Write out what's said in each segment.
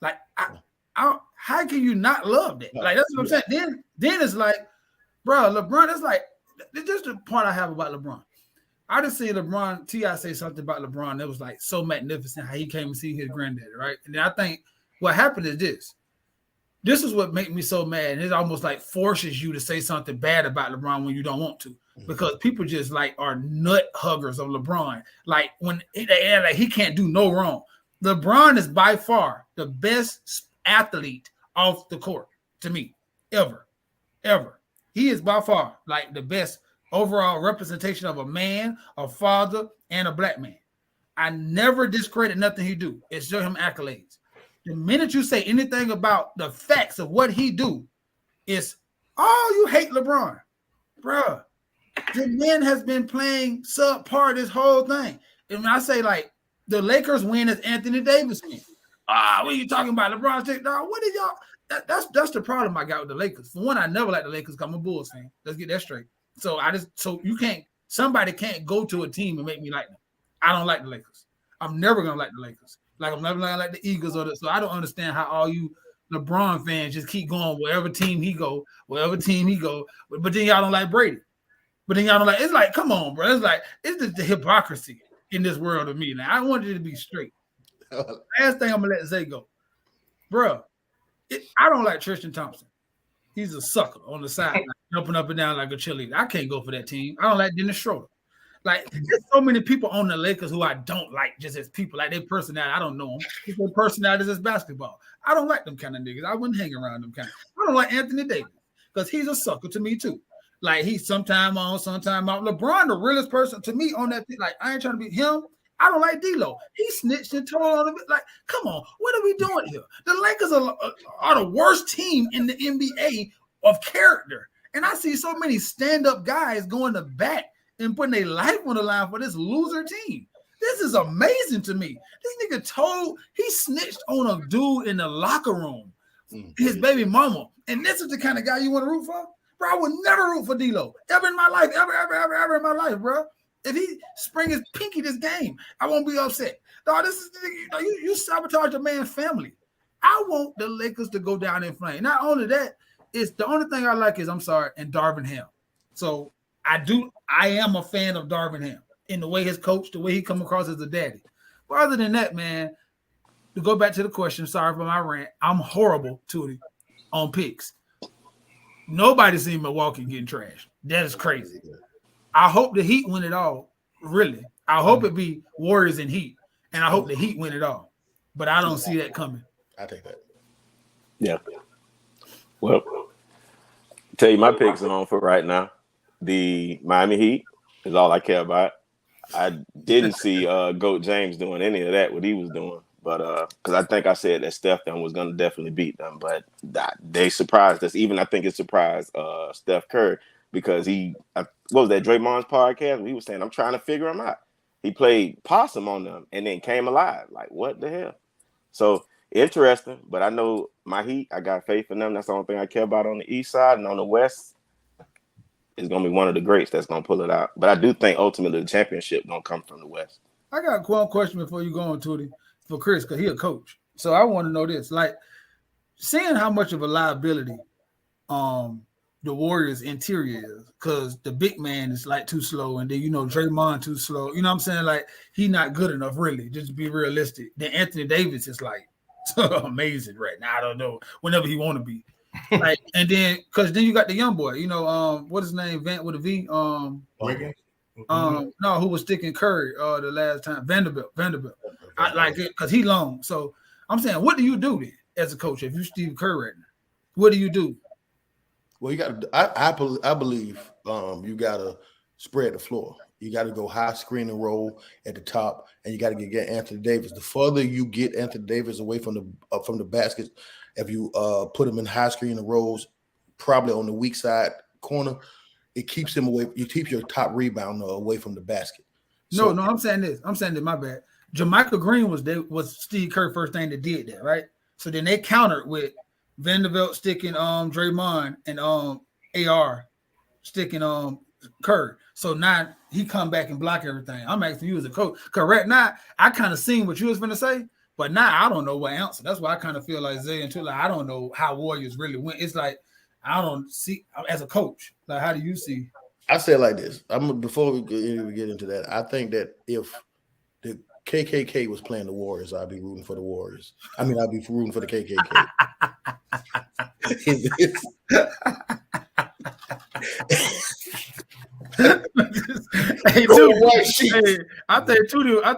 Like, how can you not love that? Like, that's what I'm saying. Then it's like, bro, LeBron, it's like, this is the point I have about LeBron. I just see LeBron, T.I. say something about LeBron that was like so magnificent how he came and see his granddaddy, right? And then I think what happened is this. This is what makes me so mad. And it almost like forces you to say something bad about LeBron when you don't want to. Because people just like are nut huggers of LeBron. Like when like he can't do no wrong. LeBron is by far the best athlete off the court to me ever. He is by far like the best overall representation of a man, a father, and a black man. I never discredit nothing he do. It's show him accolades. The minute you say anything about the facts of what he do, it's, oh, you hate LeBron. Bruh, the man has been playing subpar this whole thing. And when I say, like, the Lakers win as Anthony Davis win. What are you talking about? LeBron's take? No, what did y'all? That's the problem I got with the Lakers. For one, I never liked the Lakers because I'm a Bulls fan. Let's get that straight. So somebody can't go to a team and make me like them. I don't like the Lakers. I'm never gonna like the Lakers. Like I'm never gonna like the Eagles so I don't understand how all you LeBron fans just keep going wherever team he go. But then y'all don't like Brady. But then y'all don't like. It's like, come on, bro. It's just the hypocrisy in this world of me. Now I want you to be straight. Last thing I'm gonna let Zay go, bro. I don't like Tristan Thompson. He's a sucker on the side, like, jumping up and down like a cheerleader. I can't go for that team. I don't like Dennis Schroeder. Like, there's so many people on the Lakers who I don't like just as people. Like, their personality, I don't know them. Just their personalities as basketball. I don't like them kind of niggas. I wouldn't hang around them kind of. I don't like Anthony Davis because he's a sucker to me, too. Like, he's sometime on, sometime out. LeBron, the realest person to me on that thing. Like, I ain't trying to be him. I don't like D-Lo. He snitched and told on him. Like, come on. What are we doing here? The Lakers are the worst team in the NBA of character. And I see so many stand-up guys going to bat and putting their life on the line for this loser team. This is amazing to me. This nigga he snitched on a dude in the locker room, his baby mama. And this is the kind of guy you want to root for? Bro, I would never root for D-Lo. Ever in my life. Ever in my life, bro. If he spring his pinky this game, I won't be upset. Dog, this is you sabotage a man's family. I want the Lakers to go down in flames. Not only that, it's the only thing I like is and Darvin Ham. So I am a fan of Darvin Ham in the way his coach, the way he come across as a daddy. But other than that, man, to go back to the question, sorry for my rant, I'm horrible, Tootie, on picks. Nobody's seen Milwaukee getting trashed. That is crazy. I hope the Heat win it all. Really. I hope it be Warriors and Heat. And I hope the Heat win it all. But I don't see that coming. I take that. Yeah. Well, tell you my picks are on for right now. The Miami Heat is all I care about. I didn't see Goat James doing any of that, what he was doing. But because I think I said that Steph was going to definitely beat them. But they surprised us. Even I think it surprised Steph Curry. Because what was that, Draymond's podcast? He was saying, I'm trying to figure him out. He played possum on them and then came alive. Like, what the hell? So, interesting. But I know my Heat, I got faith in them. That's the only thing I care about on the east side. And on the west, it's going to be one of the greats that's going to pull it out. But I do think ultimately the championship going to come from the west. I got one question before you go on, Tootie, for Chris, because he's a coach. So, I want to know this. Like, seeing how much of a liability the Warriors interior is, because the big man is like too slow, and then Draymond too slow. You know what I'm saying? Like, he not good enough, really, just to be realistic. Then Anthony Davis is like amazing right now. I don't know, whenever he want to be. Like, and then because then you got the young boy, what's his name? Vant with a V. Wiggins? No, who was sticking Curry the last time? Vanderbilt. I like it because he long. So I'm saying, what do you do then as a coach if you Steve Kerr right now? What do you do? Well, you got to. I believe you got to spread the floor. You got to go high screen and roll at the top, and you got to get Anthony Davis. The further you get Anthony Davis away from the basket, if you put him in high screen and rolls, probably on the weak side corner, it keeps him away. You keep your top rebounder away from the basket. So, no, I'm saying this. My bad. Jermichael Green was Steve Kerr first thing that did that, right? So then they countered with Vanderbilt sticking Draymond and AR sticking Kerr. So now he come back and block everything. I'm asking you as a coach. Because right now, I kind of seen what you was going to say, But now I don't know what answer. That's why I kind of feel like Zay and too. Like I don't know how Warriors really went. It's like I don't see as a coach. Like how do you see? I say it like this. Before we get into that. I think that if the KKK was playing the Warriors, I'd be rooting for the Warriors. I mean, I'd be rooting for the KKK. Hey, I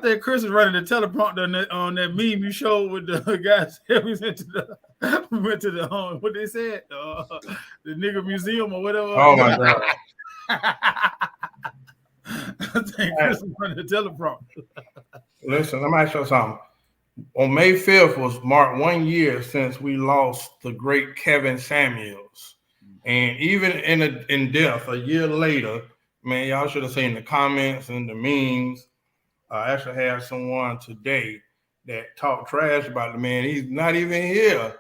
think Chris is running the teleprompter on that meme you showed with the guys. We went to the what they said, the nigga museum or whatever. Oh my god! I think Chris is running the teleprompter. Listen, let me ask you something. On May 5th was marked 1 year since we lost the great Kevin Samuels, and even in death a year later. Man, y'all should have seen the comments and the memes. I actually have someone today that talked trash about the man. He's not even here.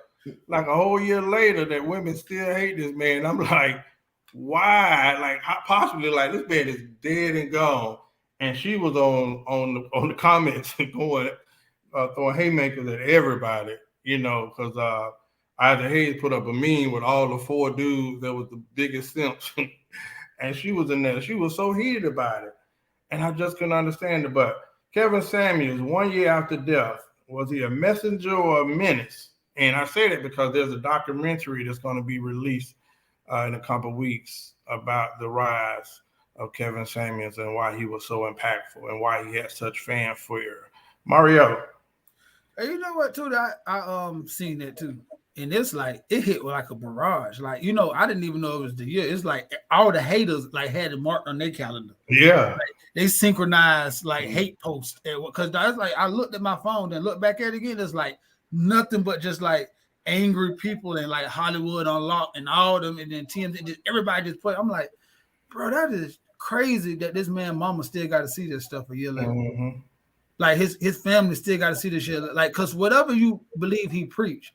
Like a whole year later, that women still hate this man. I'm like, why? Like, how possibly? Like, this man is dead and gone. And she was on the comments going throwing haymakers at everybody. You know, because Isaac Hayes put up a meme with all the 4 dudes that was the biggest simps. And she was in there. She was so heated about it. And I just couldn't understand it. But Kevin Samuels, 1 year after death, was he a messenger or a menace? And I say that because there's a documentary that's going to be released in a couple of weeks about the rise of Kevin Samuels and why he was so impactful and why he had such fanfare. Mario. Hey, you know what, too? I seen that, too. And it's like it hit like a barrage. Like, you know, I didn't even know it was the year. It's like all the haters like had it marked on their calendar. Yeah. Like, they synchronized like hate posts. Because that's like I looked at my phone and looked back at it again. It's like nothing but just like angry people and like Hollywood Unlocked and all them and then TMZ, everybody just put. I'm like, bro, that is crazy that this man mama still got to see this stuff a year later. Mm-hmm. Like his family still got to see this shit. Like, because whatever you believe he preached.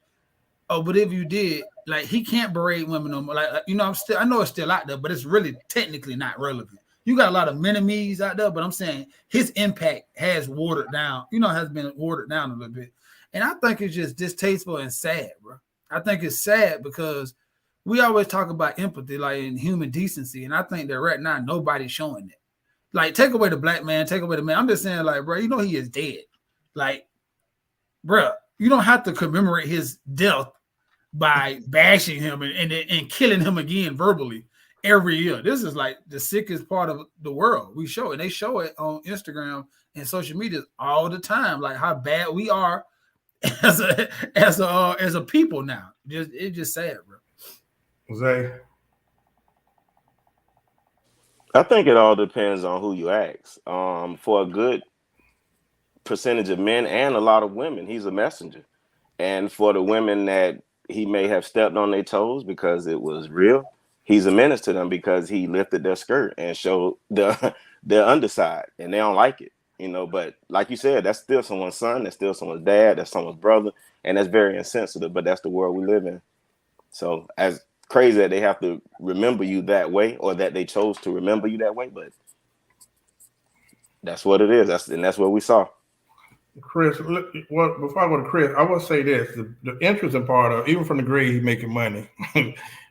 Oh, but if you did, like he can't berate women no more. Like you know, I know it's still out there, but it's really technically not relevant. You got a lot of mini-me's out there, but I'm saying his impact has watered down. You know, has been watered down a little bit, and I think it's just distasteful and sad, bro. I think it's sad because we always talk about empathy, like in human decency, and I think that right now nobody's showing it. Like, take away the black man, take away the man. I'm just saying, like, bro, you know he is dead. Like, bro, you don't have to commemorate his death by bashing him and killing him again verbally every year. This is like the sickest part of the world. We show it. They show it on Instagram and social media all the time, like how bad we are as a people now. It's just sad, bro. Zay. I think it all depends on who you ask. For a good percentage of men and a lot of women, he's a messenger. And for the women that he may have stepped on their toes because it was real, he's a menace to them because he lifted their skirt and showed their underside, and they don't like it, you know. But like you said, that's still someone's son, that's still someone's dad, that's someone's brother, and that's very insensitive, but that's the world we live in. So as crazy that they have to remember you that way, or that they chose to remember you that way, but that's what it is. That's what we saw. Chris, look, before I go to Chris, I will say this: the interesting part of, even from the grave, he's making money.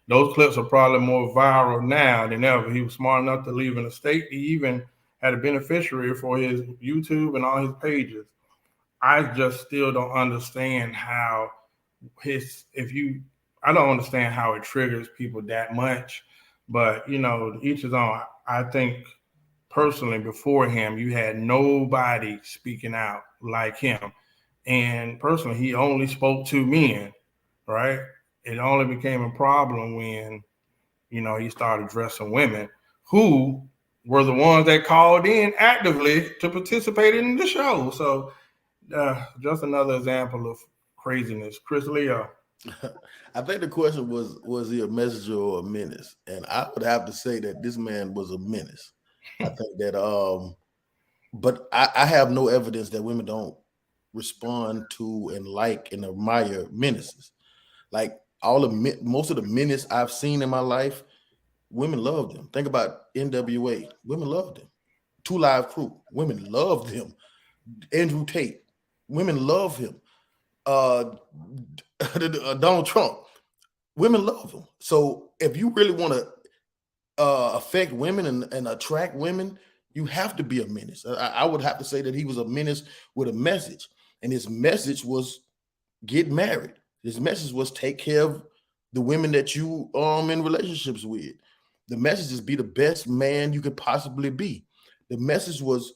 Those clips are probably more viral now than ever. He was smart enough to leave an estate. He even had a beneficiary for his YouTube and all his pages. I just still don't understand how I don't understand how it triggers people that much. But, you know, each his own. I think personally, before him, you had nobody speaking out like him. And personally, he only spoke to men, right? It only became a problem when, you know, he started addressing women who were the ones that called in actively to participate in the show. So just another example of craziness. Chris Leo. I think the question was he a messenger or a menace? And I would have to say that this man was a menace. I think that, but I have no evidence that women don't respond to and like and admire menaces. Like most of the menace I've seen in my life, women love them. Think about NWA. Women love them. 2 Live Crew. Women love them. Andrew Tate. Women love him. Donald Trump. Women love him. So if you really want to affect women and attract women, you have to be a menace. I would have to say that he was a menace with a message, and his message was get married. His message was take care of the women that you in relationships with. The message is be the best man you could possibly be. The message was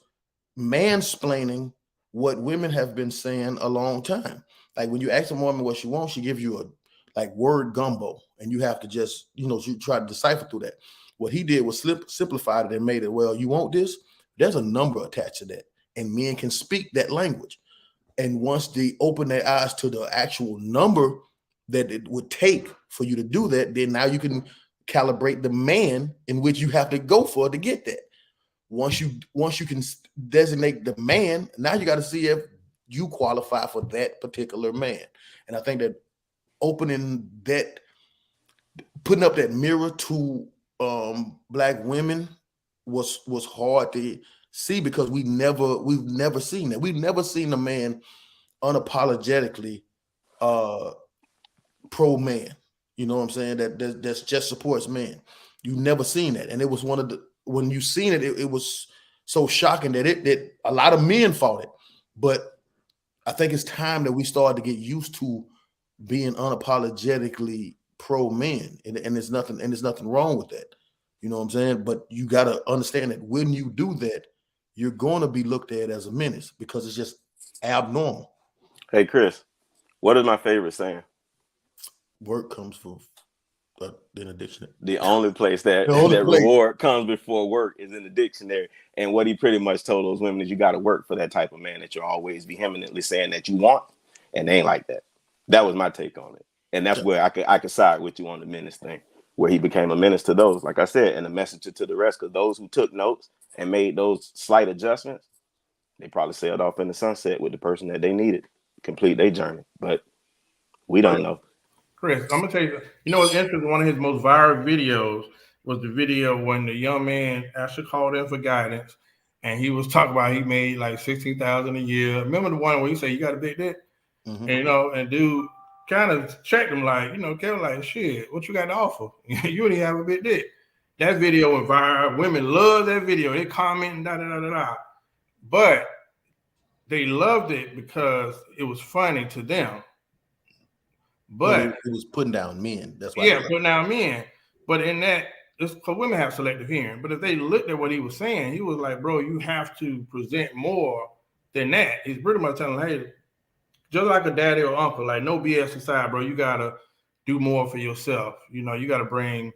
mansplaining what women have been saying a long time. Like when you ask a woman what she wants, she gives you a word gumbo, and you have to just, you try to decipher through that. What he did was simplified it and made it, well, you want this? There's a number attached to that, and men can speak that language. And once they open their eyes to the actual number that it would take for you to do that, then now you can calibrate the man in which you have to go for to get that. Once you can designate the man, now you got to see if you qualify for that particular man. And I think that putting up that mirror to Black women was hard to see, because we've never seen that. We've never seen a man unapologetically pro man. You know what I'm saying? That's just supports men. You've never seen that, and it was when you seen it, it was so shocking that a lot of men fought it. But I think it's time that we started to get used to being unapologetically pro men, and there's nothing wrong with that. You know what I'm saying? But you got to understand that when you do that, you're going to be looked at as a menace, because it's just abnormal. Hey, Chris, what is my favorite saying? Work comes in a dictionary. The only place that reward comes before work is in the dictionary. And what he pretty much told those women is you got to work for that type of man that you're always vehemently saying that you want, and they ain't like that. That was my take on it. And that's where I could side with you on the menace thing, where he became a menace to those, like I said, and a messenger to the rest, because those who took notes and made those slight adjustments, they probably sailed off in the sunset with the person that they needed to complete their journey. But we don't know. Chris, I'm gonna tell you, what's interesting? One of his most viral videos was the video when the young man actually called in for guidance, and he was talking about he made like $16,000 a year. Remember the one where he said you got a big dick, and and dude kind of checked him like, Kevin, like, shit, what you got to offer? You don't even have a big dick. That video went viral. Women love that video. They comment da. But they loved it because it was funny to them. But it was putting down men. That's why. Putting down men. But in that, because women have selective hearing. But if they looked at what he was saying, he was like, bro, you have to present more than that. He's pretty much telling, hey, just like a daddy or uncle, like no BS aside, bro, you got to do more for yourself. You got to bring,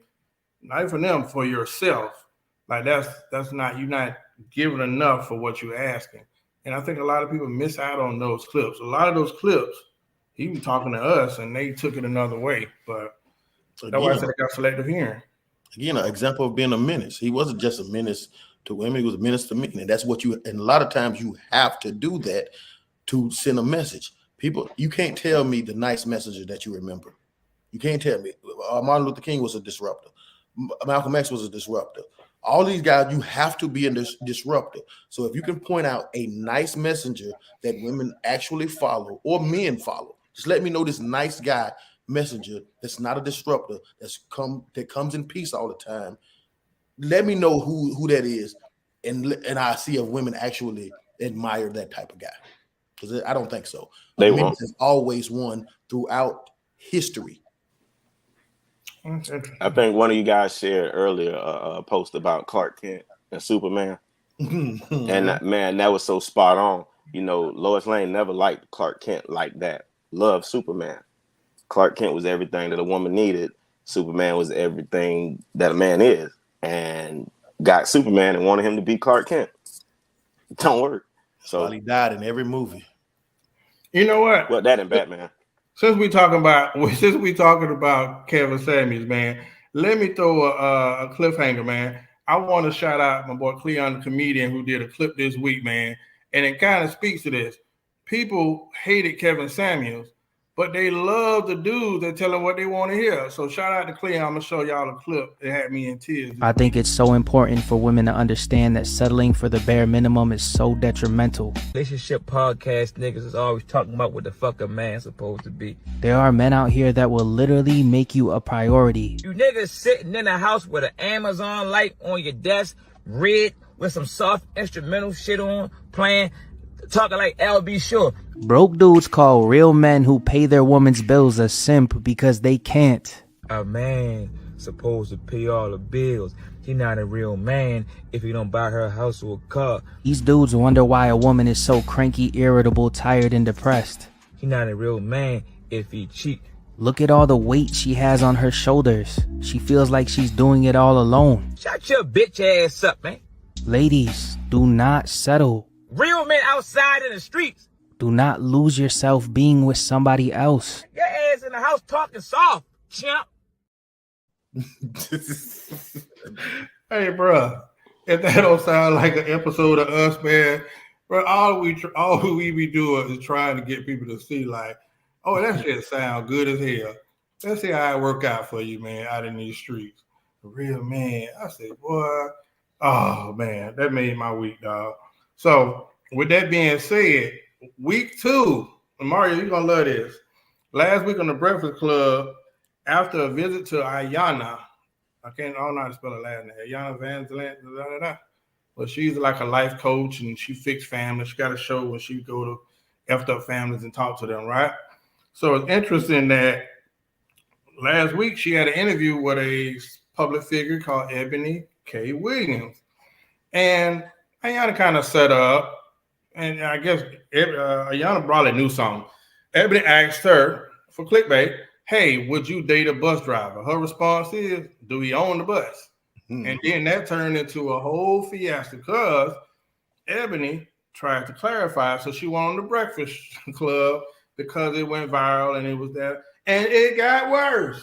not for them, for yourself. Like that's not, you're not giving enough for what you're asking. And I think a lot of people miss out on those clips. A lot of those clips, he was talking to us and they took it another way. But that's why I said they got selective hearing. Again, an example of being a menace. He wasn't just a menace to women, he was a menace to men. And that's what and a lot of times you have to do that to send a message. People, you can't tell me the nice messages that you remember. You can't tell me. Martin Luther King was a disruptor. Malcolm X was a disruptor. All these guys, you have to be a disruptor. So if you can point out a nice messenger that women actually follow or men follow, just let me know this nice guy messenger that's not a disruptor, that comes in peace all the time. Let me know who that is, and I see if women actually admire that type of guy. Because I don't think so. They won't. Has always won throughout history. I think one of you guys shared earlier a post about Clark Kent and Superman. And man, that was so spot on. Lois Lane never liked Clark Kent like that. Loved Superman. Clark Kent was everything that a woman needed. Superman was everything that a man is. And got Superman and wanted him to be Clark Kent. Don't work. So he died in every movie. You know what? Well, that and Batman. Since we talking about Kevin Samuels, man, let me throw a cliffhanger, man. I want to shout out my boy Cleon, the comedian, who did a clip this week, man, and it kind of speaks to this. People hated Kevin Samuels, but they love the dudes that tell them what they want to hear. So shout out to Clea. I'm gonna show y'all a clip that had me in tears. I think it's so important for women to understand that settling for the bare minimum is so detrimental. Relationship podcast niggas is always talking about what the fuck a man supposed to be. There are men out here that will literally make you a priority. You niggas sitting in a house with an Amazon light on your desk, red, with some soft instrumental shit on, playing, talking like LB Shore. Broke dudes call real men who pay their woman's bills a simp because they can't. A man supposed to pay all the bills. He not a real man if he don't buy her a house or a car. These dudes wonder why a woman is so cranky, irritable, tired, and depressed. He not a real man if he cheat. Look at all the weight she has on her shoulders. She feels like she's doing it all alone. Shut your bitch ass up, man. Ladies, do not settle. Real men outside in the streets. Do not lose yourself being with somebody else. Your ass in the house talking soft, chimp. Hey, bro, if that don't sound like an episode of Us, man, bro, all we be doing is trying to get people to see, like, oh, that shit sound good as hell. Let's see how it work out for you, man, out in these streets. A real man. I said, boy, oh, man, that made my week, dog. So, with that being said, week 2, Mario, you're going to love this. Last week on the Breakfast Club, after a visit to Ayana, I don't know how to spell her last name, Ayana Van Zant, but she's like a life coach and she fixed families. She got a show where she go to effed up families and talk to them, right? So it's interesting that last week she had an interview with a public figure called Ebony K. Williams. And Ayana kind of set up, and I guess Ayana probably knew something. Ebony asked her for clickbait, hey, would you date a bus driver? Her response is, do he own the bus? And then that turned into a whole fiasco because Ebony tried to clarify. So she went on the Breakfast Club because it went viral and it was there. And it got worse.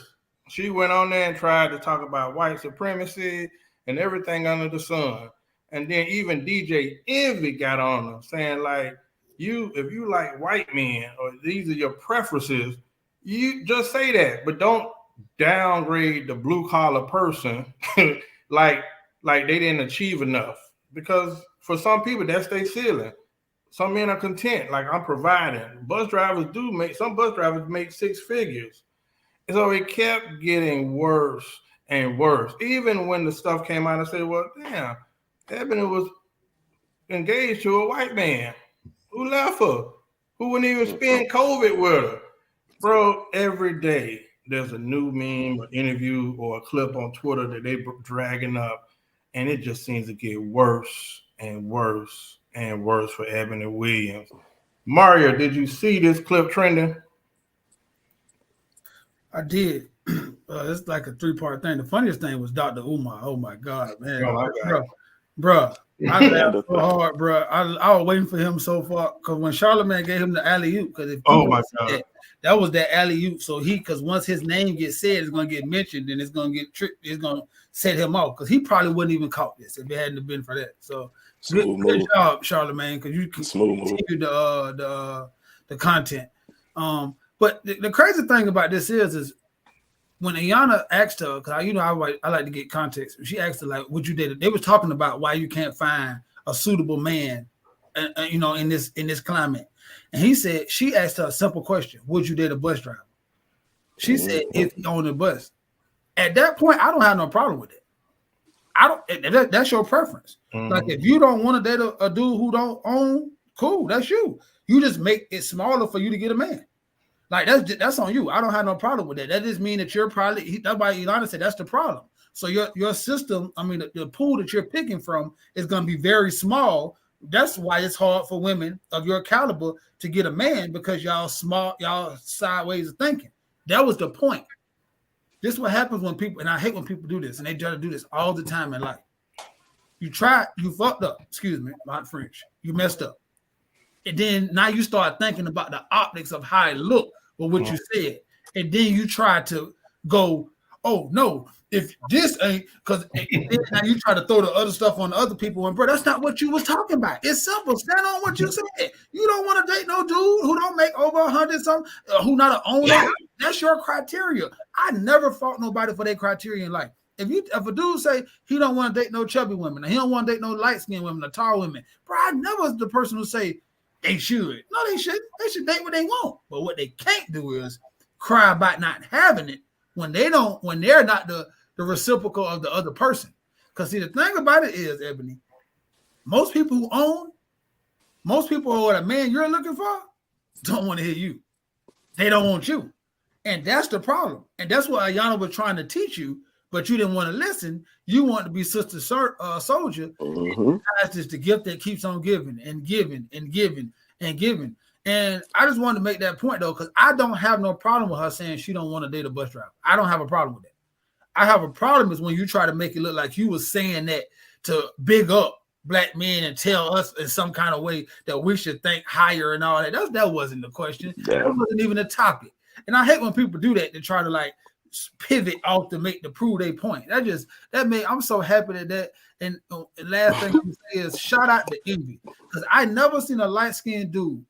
She went on there and tried to talk about white supremacy and everything under the sun. And then even DJ Envy got on her saying, like, if you like white men or these are your preferences, you just say that, but don't downgrade the blue collar person like they didn't achieve enough. Because for some people, that's their ceiling. Some men are content, like I'm providing. Some bus drivers make 6 figures. And so it kept getting worse and worse. Even when the stuff came out and said, well, damn, Ebony was engaged to a white man who left her, who wouldn't even spend COVID with her. Bro, every day there's a new meme or interview or a clip on Twitter that they dragging up, and it just seems to get worse and worse and worse for Ebony Williams. Mario, did you see this clip trending? I did. It's like a 3-part thing. The funniest thing was Dr. Umar. Oh my God, man. Bro, I laughed so hard, bro. I was waiting for him so far because when Charlamagne gave him the alley-oop, because that was that alley-oop. So because once his name gets said, it's gonna get mentioned, and it's gonna get tricked. It's gonna set him off because he probably wouldn't even caught this if it hadn't been for that. So good job, Charlamagne, because you continue the content. But the crazy thing about this is when Ayana asked her, because I like to get context. She asked her, like, would you date? They was talking about why you can't find a suitable man, in this climate. And she asked her a simple question: would you date a bus driver? She said, if he owned a bus. At that point, I don't have no problem with it. That's your preference. Like, if you don't want to date a dude who don't own, cool, that's you. You just make it smaller for you to get a man. Like, that's on you. I don't have no problem with that. That just means that you're probably, that's why Ilana said that's the problem. So your system, the pool that you're picking from is going to be very small. That's why it's hard for women of your caliber to get a man, because y'all sideways of thinking. That was the point. This is what happens when people, and I hate when people do this, and they try to do this all the time in life. You fucked up. Excuse me, my French. You messed up. And then now you start thinking about the optics of how it looked or what you said. And then you try to go, oh no, if this ain't because now you try to throw the other stuff on the other people, and bro, that's not what you was talking about. It's simple. Stand on what you said. You don't want to date no dude who don't make over 100 something, who not an owner. That's your criteria. I never fought nobody for their criteria in life. If a dude say he don't want to date no chubby women, and he don't want to date no light skinned women or tall women, bro, I never was the person who say they should. No, they shouldn't. They should date what they want. But what they can't do is cry about not having it when they're not the reciprocal of the other person. Because see, the thing about it is, Ebony, most people who are the man you're looking for don't want to hear you. They don't want you. And that's the problem. And that's what Ayana was trying to teach you, but you didn't want to listen. You want to be Sister Soldier. Mm-hmm. That's just the gift that keeps on giving and giving and giving and giving. And I just wanted to make that point, though, because I don't have no problem with her saying she don't want to date a bus driver. I don't have a problem with that. I have a problem is when you try to make it look like you was saying that to big up black men and tell us in some kind of way that we should think higher and all that. That wasn't the question. Yeah. That wasn't even a topic. And I hate when people do that to try to like pivot off to prove their point. I'm so happy that. And last thing to say is shout out to Envy, because I never seen a light-skinned dude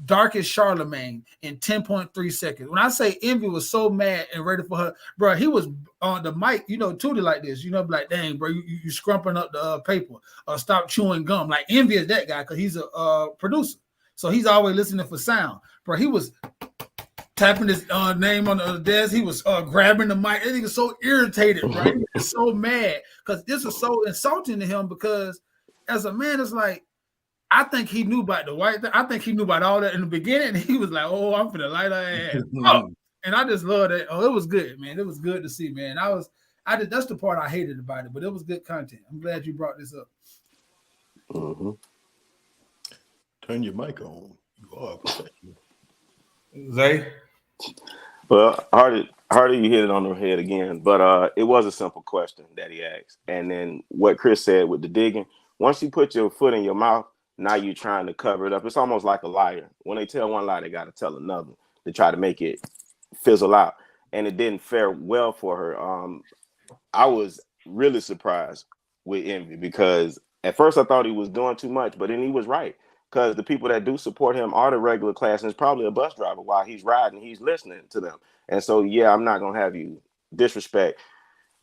dark as Charlemagne in 10.3 seconds. When I say Envy was so mad and ready for her, bro, he was on the mic, Tootie like this, like, dang, bro, you scrumping up the paper or stop chewing gum. Like Envy is that guy because he's a producer, so he's always listening for sound. Bro, he was tapping his name on the desk. He was grabbing the mic. He was so irritated, right? He was so mad because this was so insulting to him because as a man, it's like, I think he knew about the white thing. I think he knew about all that in the beginning. He was like, oh, I'm finna light her ass. Oh. And I just love that. Oh, it was good, man. It was good to see, man. That's the part I hated about it, but it was good content. I'm glad you brought this up. Mm-hmm. Turn your mic on. You are a professional. Zay? Well, Hardy, you hit it on the head again, but it was a simple question that he asked. And then what Chris said with the digging, once you put your foot in your mouth, now you're trying to cover it up. It's almost like a liar. When they tell one lie, they got to tell another to try to make it fizzle out. And it didn't fare well for her. I was really surprised with Envy because at first I thought he was doing too much, but then he was right. Because the people that do support him are the regular class, and it's probably a bus driver while he's riding, he's listening to them. And so, yeah, I'm not going to have you disrespect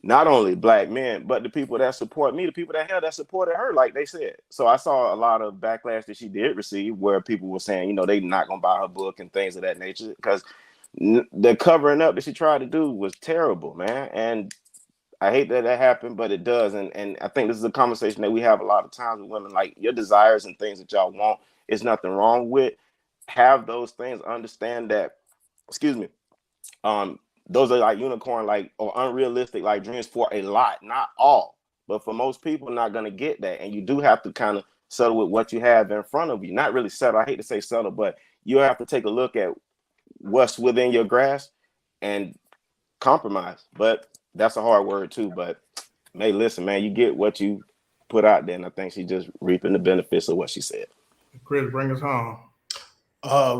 not only black men, but the people that support me, the people that supported her, like they said. So I saw a lot of backlash that she did receive where people were saying, they not going to buy her book and things of that nature because the covering up that she tried to do was terrible, man. And I hate that happened, but it does. And I think this is a conversation that we have a lot of times with women, like your desires and things that y'all want is nothing wrong with. Have those things, understand that, those are like unicorn, like, or unrealistic, like dreams for a lot, not all, but for most people, not going to get that. And you do have to kind of settle with what you have in front of you. Not really settle. I hate to say settle, but you have to take a look at what's within your grasp and compromise. But that's a hard word too. But hey, listen, man, you get what you put out there. And I think she's just reaping the benefits of what she said. Chris, bring us home.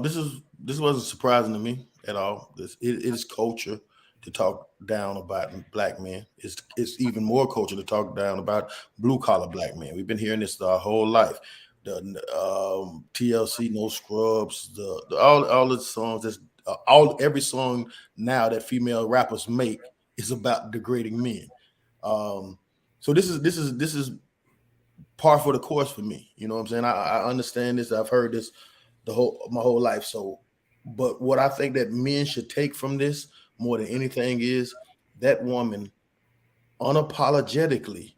This wasn't surprising to me at all. It is culture to talk down about black men. It's even more culture to talk down about blue collar black men. We've been hearing this our whole life. The TLC, No Scrubs, all the songs. Every song now that female rappers make is about degrading men. So this is par for the course for me. You know what I'm saying? I understand this. I've heard this my whole life. So. But what I think that men should take from this more than anything is that woman unapologetically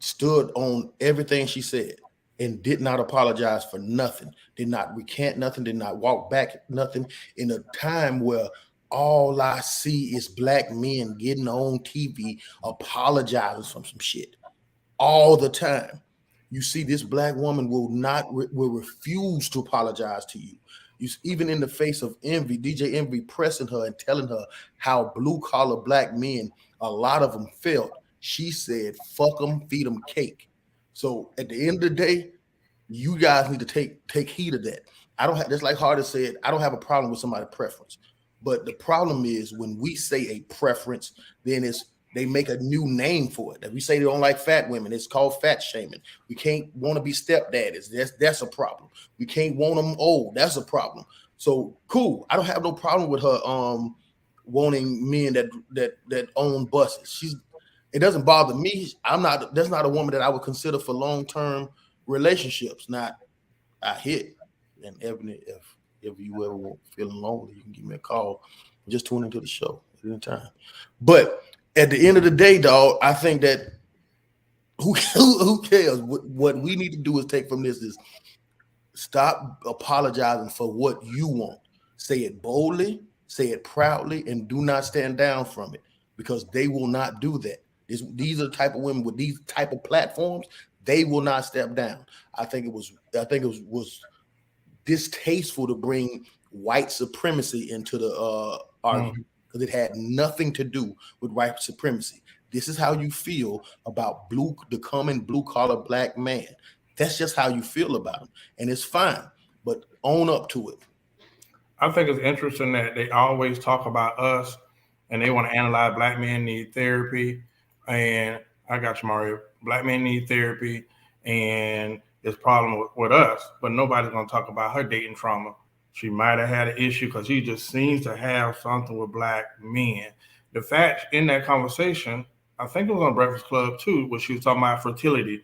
stood on everything she said and did not apologize for nothing, did not recant nothing, did not walk back nothing in a time where all I see is black men getting on TV apologizing for some shit all the time. You see, this black woman will refuse to apologize to you. Even in the face of Envy, DJ Envy pressing her and telling her how blue-collar black men, a lot of them felt. She said, fuck them, feed them cake. So at the end of the day, you guys need to take heed of that. Just like Hardy said, I don't have a problem with somebody's preference. But the problem is when we say a preference, then they make a new name for it. If we say they don't like fat women, it's called fat shaming. We can't want to be stepdaddies. That's a problem. We can't want them old. That's a problem. So cool. I don't have no problem with her wanting men that own buses. It doesn't bother me. That's not a woman that I would consider for long-term relationships. Not I hit. And Ebony, if you ever feeling lonely, you can give me a call. Just tune into the show at any time. But at the end of the day, dog, I think that who cares? What we need to do is take from this is stop apologizing for what you want. Say it boldly, say it proudly, and do not stand down from it, because they will not do that. These are the type of women with these type of platforms. They will not step down. I think it was distasteful to bring white supremacy into the argument, because it had nothing to do with white supremacy. This is how you feel about the common blue-collar black man. That's just how you feel about him, and it's fine, but own up to it. I think it's interesting that they always talk about us, and they want to analyze black men need therapy, and I got you, Mario. Black men need therapy, and there's a problem with us, but nobody's going to talk about her dating trauma. She might have had an issue because she just seems to have something with black men. The fact in that conversation, I think it was on Breakfast Club too, where she was talking about fertility.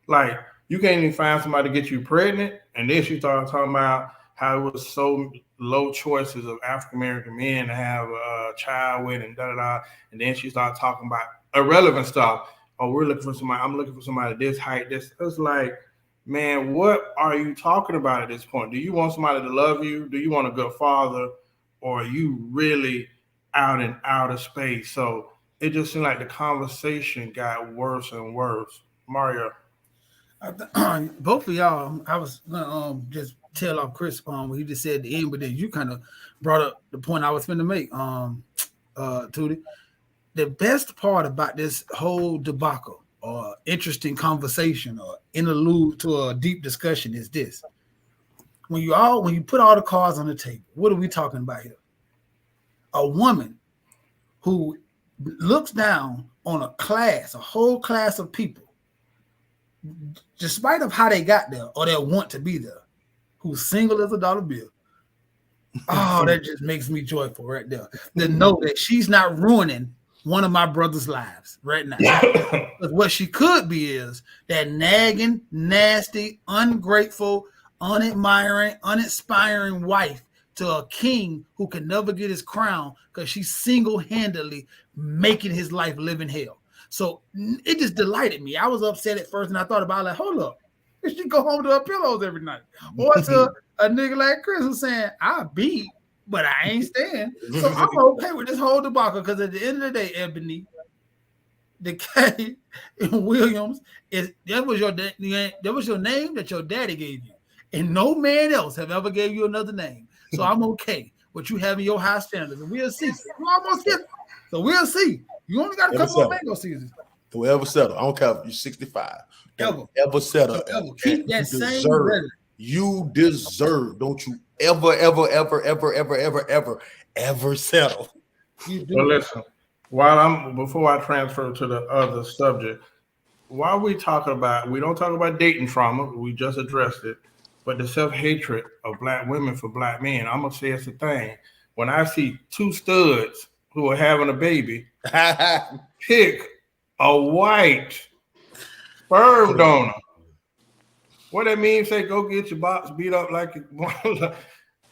Like, you can't even find somebody to get you pregnant, and then she started talking about how it was so low choices of African-American men to have a child with, and da-da-da. And then she started talking about irrelevant stuff. Oh, we're looking for somebody. I'm looking for somebody this height, this. It's like, man, what are you talking about at this point? Do you want somebody to love you? Do you want a good father? Or are you really out and out of space? So it just seemed like the conversation got worse and worse. Mario. Both of y'all, I was gonna just tell off Chris what he just said at the end, but then you kind of brought up the point I was going to make, Tootie. The best part about this whole debacle or interesting conversation or interlude to a deep discussion is this. When you put all the cards on the table, what are we talking about here? A woman who looks down on a whole class of people, despite of how they got there or they want to be there, who's single as a dollar bill. Oh, that just makes me joyful right there. To know that she's not ruining one of my brother's lives right now. But what she could be is that nagging, nasty, ungrateful, unadmiring, uninspiring wife to a king who can never get his crown because she's single-handedly making his life live in hell. So it just delighted me. I was upset at first, and I thought about it, like, hold up. She go home to her pillows every night. Or to a nigga like Chris who's saying, I beat, but I ain't staying. So I'm okay with this whole debacle, because at the end of the day, Ebony, the K and Williams, that was your name that your daddy gave you. And no man else have ever gave you another name. So I'm okay with you having your high standards. And we'll see. You almost get it. So we'll see. You only got a couple more mango seasons. Don't ever settle. I don't care if you're 65. Don't ever settle. Keep that same record. You deserve. Don't you ever settle. You do. Well, listen. Before I transfer to the other subject, while we don't talk about dating trauma. We just addressed it. But the self-hatred of black women for black men, I'm gonna say it's a thing. When I see two studs who are having a baby, pick a white sperm donor. What that means? Say, go get your box beat up like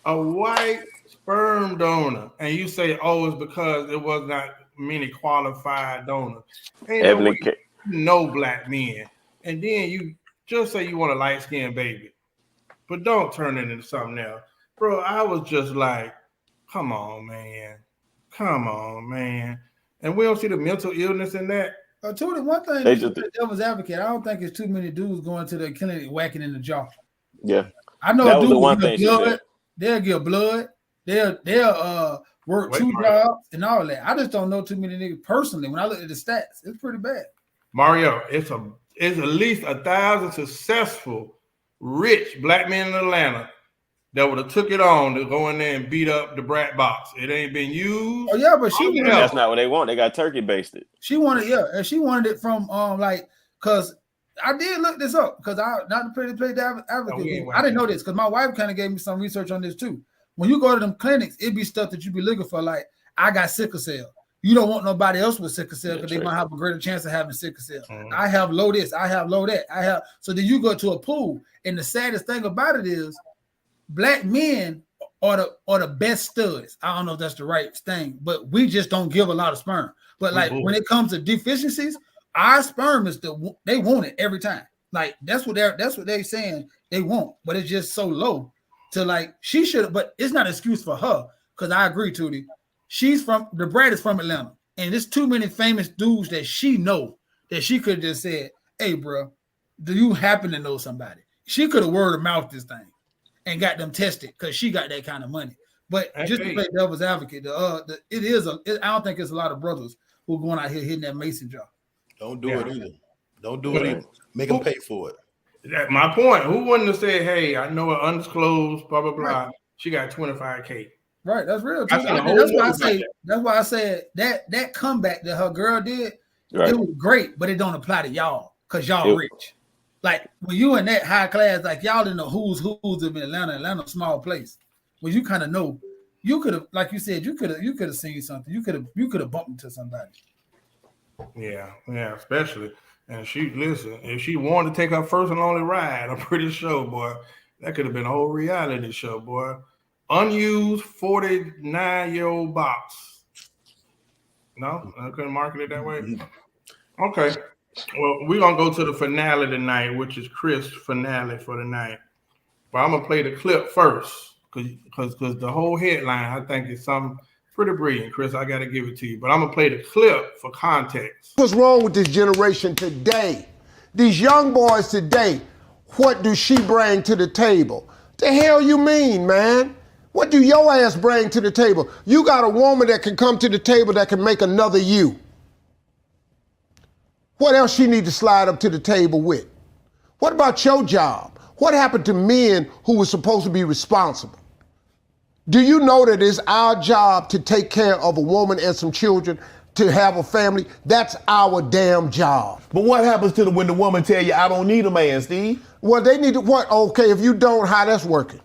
a white sperm donor, and you say, oh, it's because it was not many qualified donors. Ain't no black men, and then you just say you want a light-skinned baby, but don't turn it into something else, bro. I was just like, come on, man. And we don't see the mental illness in that. To the one thing, the devil's advocate, I don't think it's too many dudes going to the clinic whacking in the jaw. Yeah, I know that was dudes the one thing blood. They'll give blood. They'll work two jobs and all that. I just don't know too many niggas personally. When I look at the stats, it's pretty bad. Mario, it's at least 1,000 successful, rich black men in Atlanta that would have took it on to go in there and beat up the brat box. It ain't been used. Oh yeah, but that's not what they want. They got turkey basted. She wanted, and she wanted it from because I did look this up because I not to play the advocate. I didn't know this because my wife kind of gave me some research on this too. When you go to them clinics, it be stuff that you be looking for. Like, I got sickle cell. You don't want nobody else with sickle cell because they might have a greater chance of having sickle cell. I have low this, I have low that, I have. So then you go to a pool, and the saddest thing about it is, black men are the best studs. I don't know if that's the right thing, but we just don't give a lot of sperm. But like when it comes to deficiencies, our sperm is they want it every time. Like that's what they're saying they want, but it's just so low. To like she should, but it's not an excuse for her because I agree, Tootie. The brat is from Atlanta, and there's too many famous dudes that she know that she could have just said, "Hey, bro, do you happen to know somebody?" She could have word of mouth this thing and got them tested because she got that kind of money. But just to play devil's advocate, I don't think it's a lot of brothers who are going out here hitting that mason jar. Don't do it either. Don't do it either. Make them pay for it. That's my point. Who wouldn't have said, "Hey, I know an undisclosed, blah blah blah. Right. She got 25K." Right, that's real. That's why I said that comeback that her girl did, it was great, but it don't apply to y'all because y'all rich. Like when you in that high class, like y'all in the who's of Atlanta. Atlanta, small place. Well, you kind of know. You could have, like you said, you could have seen something. You could have bumped into somebody. Yeah, especially. And if she wanted to take her first and only ride, I'm pretty sure, boy, that could have been a whole reality show, boy. Unused 49-year-old box. No, I couldn't market it that way. Okay. Well, we're going to go to the finale tonight, which is Chris' finale for the night. But I'm going to play the clip first because the whole headline, I think, is something pretty brilliant, Chris. I got to give it to you. But I'm going to play the clip for context. What's wrong with this generation today? These young boys today, what do she bring to the table? The hell you mean, man? What do your ass bring to the table? You got a woman that can come to the table that can make another you. What else she need to slide up to the table with? What about your job? What happened to men who were supposed to be responsible? Do you know that it's our job to take care of a woman and some children, to have a family? That's our damn job. But what happens to when the woman tell you, I don't need a man, Steve? Well, they need to, what? Okay, if you don't, how that's working?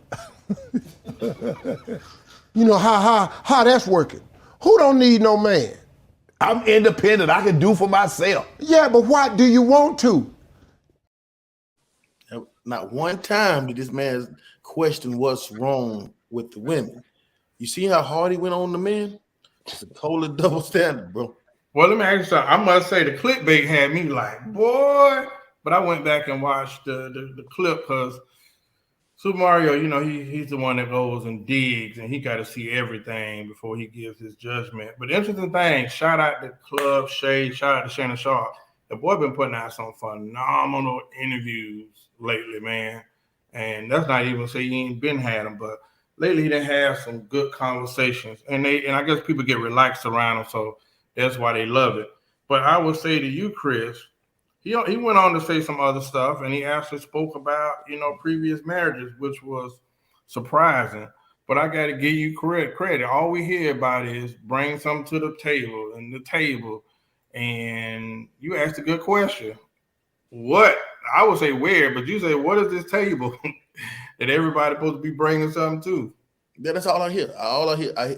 You know, how that's working? Who don't need no man? I'm independent. I can do for myself. Yeah, but why do you want to? Not one time did this man question what's wrong with the women. You see how hard he went on the men? It's a total double standard, bro. Well, let me ask you something. I must say the clickbait had me like, boy. But I went back and watched the clip because Super Mario, you know, he's the one that goes and digs, and he got to see everything before he gives his judgment. But the interesting thing, shout out to Club Shade, shout out to Shannon Sharp. The boy been putting out some phenomenal interviews lately, man. And that's not even say he ain't been had them, but lately he done have some good conversations. And I guess people get relaxed around him, so that's why they love it. But I would say to you, Chris, he went on to say some other stuff, and he actually spoke about, you know, previous marriages, which was surprising. But I got to give you credit. All we hear about is bring something to the table, and you asked a good question. What? I would say where, but you say, what is this table that everybody's supposed to be bringing something to? Yeah, that's all I hear.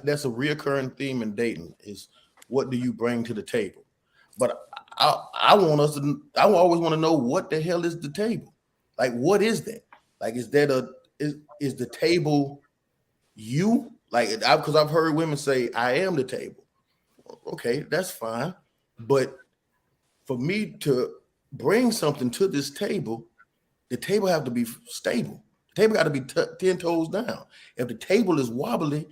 That's a reoccurring theme in dating is what do you bring to the table? But I always want to know what the hell is the table? Like, what is that? Like, is the table you? Like, because I've heard women say, I am the table. Okay, that's fine. But for me to bring something to this table, the table have to be stable. The table got to be 10 toes down. If the table is wobbly,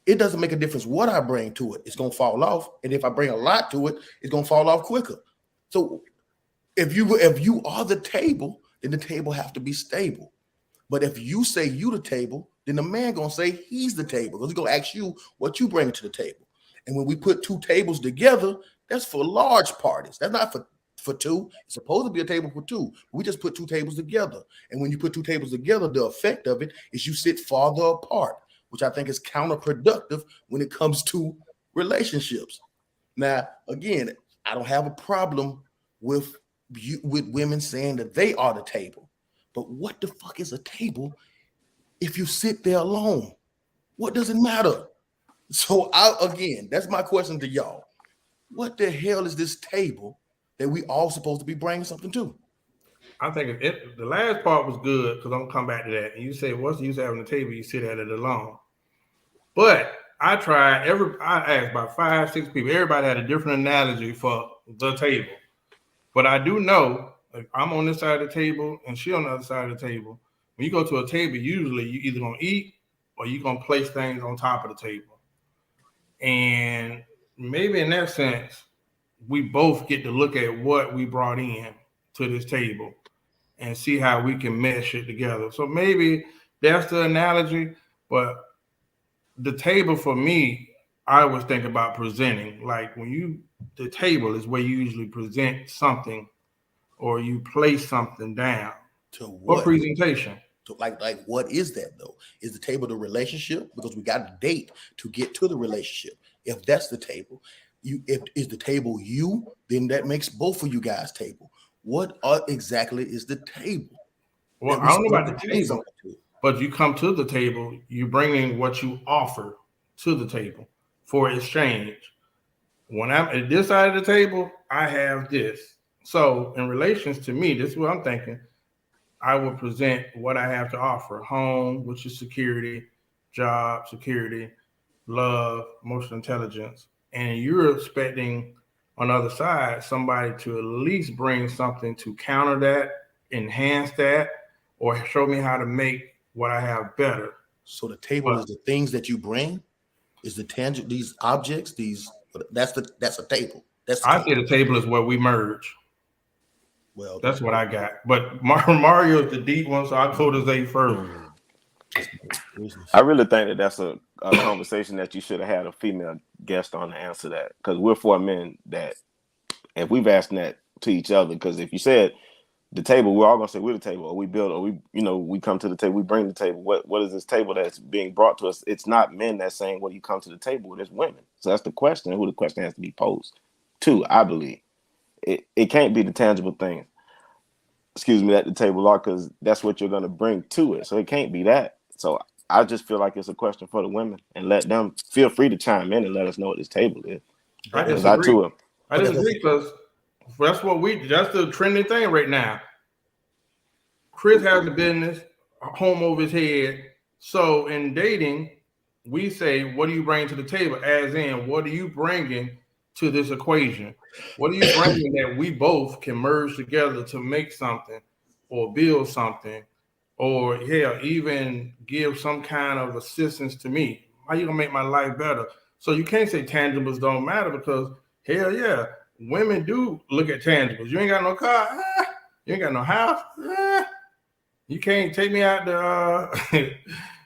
it doesn't make a difference what I bring to it. It's going to fall off. And if I bring a lot to it, it's going to fall off quicker. So if you are the table, then the table have to be stable. But if you say you the table, then the man going to say he's the table because he's going to ask you what you bring to the table. And when we put two tables together, that's for large parties. That's not for for two. It's supposed to be a table for two. We just put two tables together. And when you put two tables together, the effect of it is you sit farther apart, which I think is counterproductive when it comes to relationships. Now, again, I don't have a problem with women saying that they are the table. But what the fuck is a table if you sit there alone? What does it matter? So again, that's my question to y'all. What the hell is this table that we all supposed to be bringing something to? I think the last part was good because I'm gonna come back to that. And you say, what's the use of having a table? You sit at it alone. But I asked about 5-6 people. Everybody had a different analogy for the table. But I do know, like, I'm on this side of the table and she on the other side of the table. When you go to a table, usually you either gonna eat or you're gonna place things on top of the table. And maybe in that sense, we both get to look at what we brought in to this table and see how we can mesh it together. So maybe that's the analogy, but the table for me, I always think about presenting. Like the table is where you usually present something or you place something down. To what? What presentation? Like what is that though? Is the table the relationship? Because we got a date to get to the relationship. If that's the table, if is the table you, then that makes both of you guys table. What exactly is the table? Well, I don't know about the table, but you come to the table, you bring in what you offer to the table for exchange. When I'm at this side of the table, I have this. So in relations to me, this is what I'm thinking. I will present what I have to offer: home, which is security, job, security, love, emotional intelligence. And you're expecting on the other side somebody to at least bring something to counter that, enhance that, or show me how to make what I have better. So the table is the things that you bring, is the tangible, these objects, that's a table. I say the table is where we merge. Well, that's what I got. But Mario is the deep one, so I'll go to Zay first. I really think that's a conversation that you should have had a female guest on to answer that, because we're 4 men that, if we've asked that to each other, because if you said the table, we're all gonna say we're the table, or we build, or we come to the table, we bring the table. What is this table that's being brought to us? It's not men that's saying what you come to the table with, it's women. So that's the question, who the question has to be posed to, I believe. It can't be the tangible things, that the table are, because that's what you're gonna bring to it. So it can't be that. So I just feel like it's a question for the women, and let them feel free to chime in and let us know what this table is. I disagree because that's the trending thing right now. Chris has a business, home over his head. So in dating, we say, what do you bring to the table? As in, what are you bringing to this equation? What are you bringing that we both can merge together to make something or build something, or hell, even give some kind of assistance to me? How you gonna make my life better? So you can't say tangibles don't matter, because hell yeah, women do look at tangibles. You ain't got no car, you ain't got no house, you can't take me out to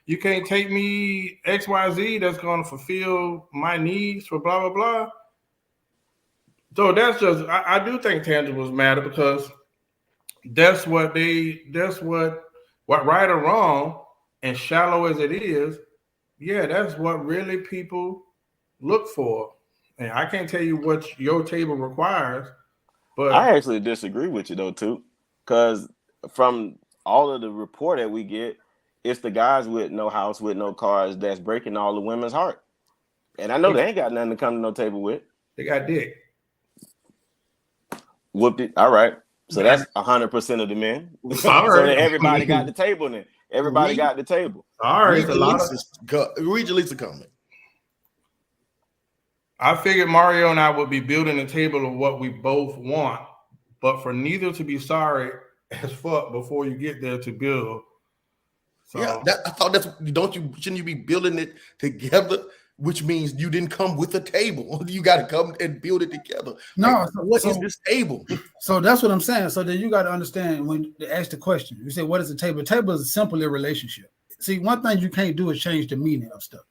you can't take me XYZ that's gonna fulfill my needs for blah blah blah. So that's just, I do think tangibles matter, because that's what right or wrong, and shallow as it is, yeah, that's what really people look for. And I can't tell you what your table requires, but I actually disagree with you though too, because from all of the report that we get, it's the guys with no house, with no cars, that's breaking all the women's heart. And I know they ain't got nothing to come to no table with. They got dick. Whooped it. All right. So that's 100% of the men. So then everybody got the table then. Everybody got the table. All right. Read Lisa comment. I figured Mario and I would be building a table of what we both want, but for neither to be sorry as fuck before you get there to build. So, yeah, I thought shouldn't you be building it together? Which means you didn't come with a table. You got to come and build it together. No, what is this table? So that's what I'm saying. So then you got to understand when they ask the question, you say, what is a table? A table is simply a relationship. See, one thing you can't do is change the meaning of stuff.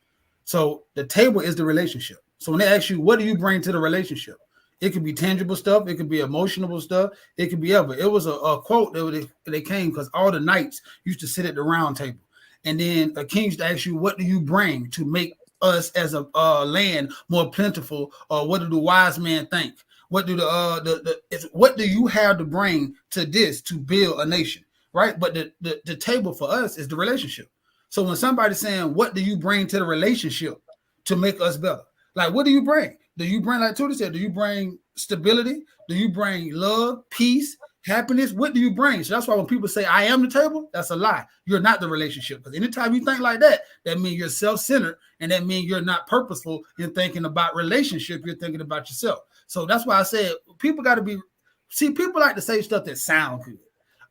So the table is the relationship. So when they ask you, what do you bring to the relationship? It could be tangible stuff. It could be emotional stuff. It could be ever. It was a quote that they came because all the knights used to sit at the round table. And then a king used to ask you, what do you bring to make us as a land more plentiful? Or what do the wise men think? What do what do you have to bring to this to build a nation? Right. But the table for us is the relationship. So when somebody's saying, what do you bring to the relationship to make us better? Like, what do you bring? Do you bring, like Tudor said, do you bring stability? Do you bring love, peace, happiness? What do you bring? So that's why when people say, I am the table, that's a lie. You're not the relationship. Because anytime you think like that, that means you're self-centered, and that means you're not purposeful in thinking about relationship. You're thinking about yourself. So that's why I said people got to be, people like to say stuff that sound good.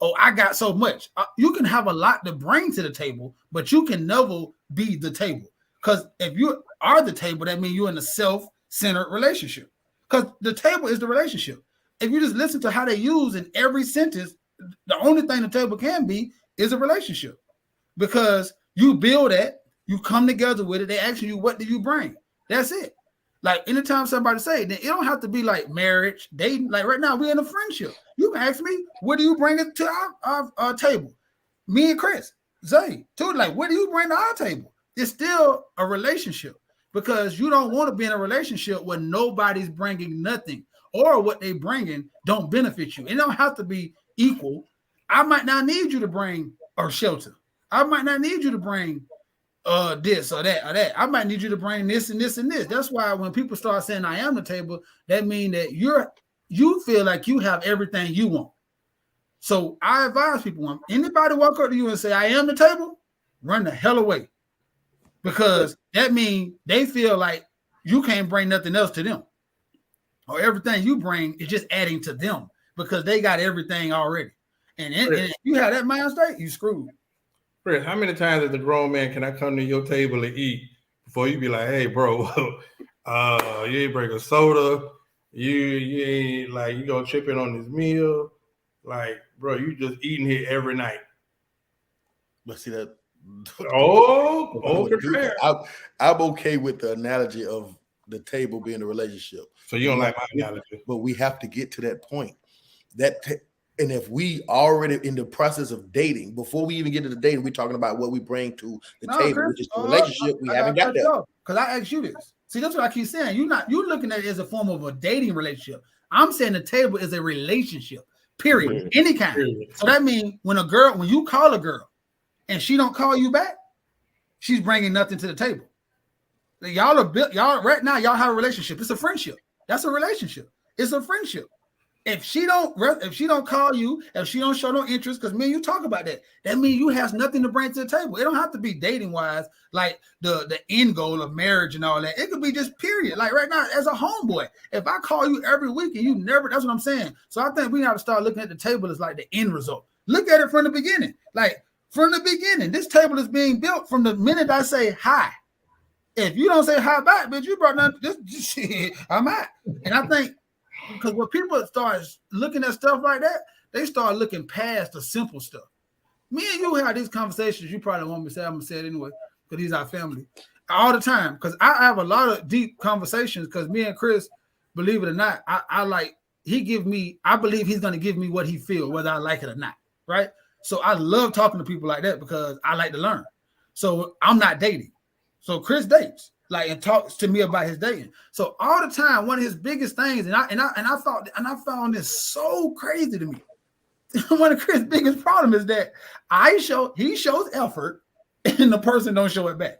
Oh, I got so much. You can have a lot to bring to the table, but you can never be the table. Because if you are the table, that means you're in a self-centered relationship. Because the table is the relationship. If you just listen to how they use in every sentence, the only thing the table can be is a relationship. Because you build that, you come together with it, they ask you, what do you bring? That's it. Like anytime somebody say, then it don't have to be like marriage, dating. Like right now, we're in a friendship. You can ask me, what do you bring it to our table? Me and Chris, Zay, too. Like, what do you bring to our table? It's still a relationship because you don't want to be in a relationship where nobody's bringing nothing or what they bringing don't benefit you. It don't have to be equal. I might not need you to bring or shelter. I might not need you to bring this or that or that. I might need you to bring this and this and this. That's why when people start saying I am the table, that means that you feel like you have everything you want. So I advise people, when anybody walk up to you and say I am the table, run the hell away. Because that means they feel like you can't bring nothing else to them. Or everything you bring is just adding to them because they got everything already. And if you have that mind state, you screwed. Chris, how many times as a grown man can I come to your table and eat before you be like, hey, bro, you ain't bring a soda. You ain't like, you gonna chip in on this meal. Like, bro, you just eating here every night. But see that. I'm okay with the analogy of the table being a relationship. So you don't like my analogy. But we have to get to that point. And if we already in the process of dating, before we even get to the dating, we're talking about what we bring to the table, which is the relationship. We haven't got there. Because I asked you this. See, that's what I keep saying. You're looking at it as a form of a dating relationship. I'm saying the table is a relationship, period. Any kind. Period. So that means when you call a girl and she don't call you back, she's bringing nothing to the table. Y'all right now, y'all have a relationship. It's a friendship. That's a relationship. It's a friendship. If she don't call you, if she don't show no interest, because me and you talk about that, that means you have nothing to bring to the table. It don't have to be dating wise, like the end goal of marriage and all that. It could be just period. Like right now, as a homeboy, if I call you every week and you never, that's what I'm saying. So I think we have to start looking at the table as like the end result. Look at it from the beginning. Like from the beginning, this table is being built from the minute I say hi. If you don't say hi back, bitch, you brought nothing. This shit, I'm out. And I think because when people start looking at stuff like that, they start looking past the simple stuff. Me and you have these conversations. You probably won't be saying, I'm gonna say it anyway, because he's our family all the time. Because I have a lot of deep conversations. Because me and Chris, believe it or not, I believe he's gonna give me what he feels, whether I like it or not. Right. So I love talking to people like that because I like to learn. So I'm not dating. So Chris dates, and talks to me about his dating. So all the time, one of his biggest things, and I found this so crazy to me. One of Chris' biggest problem is that he shows effort, and the person don't show it back.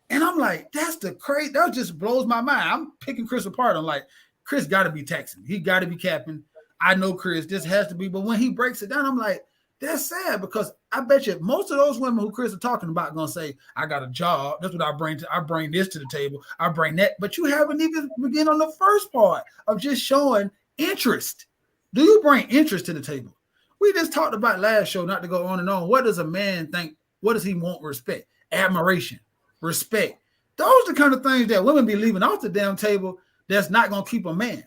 And I'm like, that just blows my mind. I'm picking Chris apart. I'm like, Chris got to be texting. He got to be capping. I know Chris. This has to be. But when he breaks it down, I'm like, that's sad because I bet you most of those women who Chris is talking about gonna say, I got a job. That's what I bring. I bring this to the table. I bring that. But you haven't even begun on the first part of just showing interest. Do you bring interest to the table? We just talked about last show, not to go on and on. What does a man think? What does he want? Respect, admiration, respect. Those are the kind of things that women be leaving off the damn table. That's not gonna keep a man.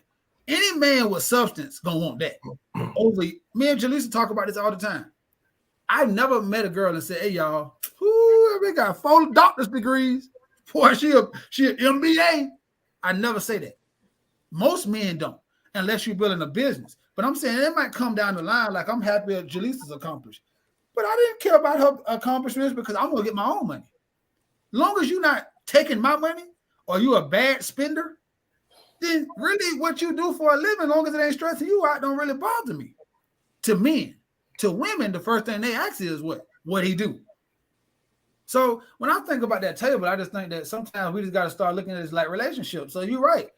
Any man with substance gonna want that. Me and Jaleesa talk about this all the time. I never met a girl and said, "Hey y'all, we got 4 doctor's degrees. Boy, she an MBA." I never say that. Most men don't, unless you're building a business. But I'm saying it might come down the line. Like I'm happy that Jaleesa's accomplished, but I didn't care about her accomplishments because I'm gonna get my own money. Long as you're not taking my money or you a bad spender, then really what you do for a living, long as it ain't stressing you out, don't really bother me. To men, to women, the first thing they ask is what he do. So when I think about that table, I just think that sometimes we just got to start looking at this like relationships. So you're right.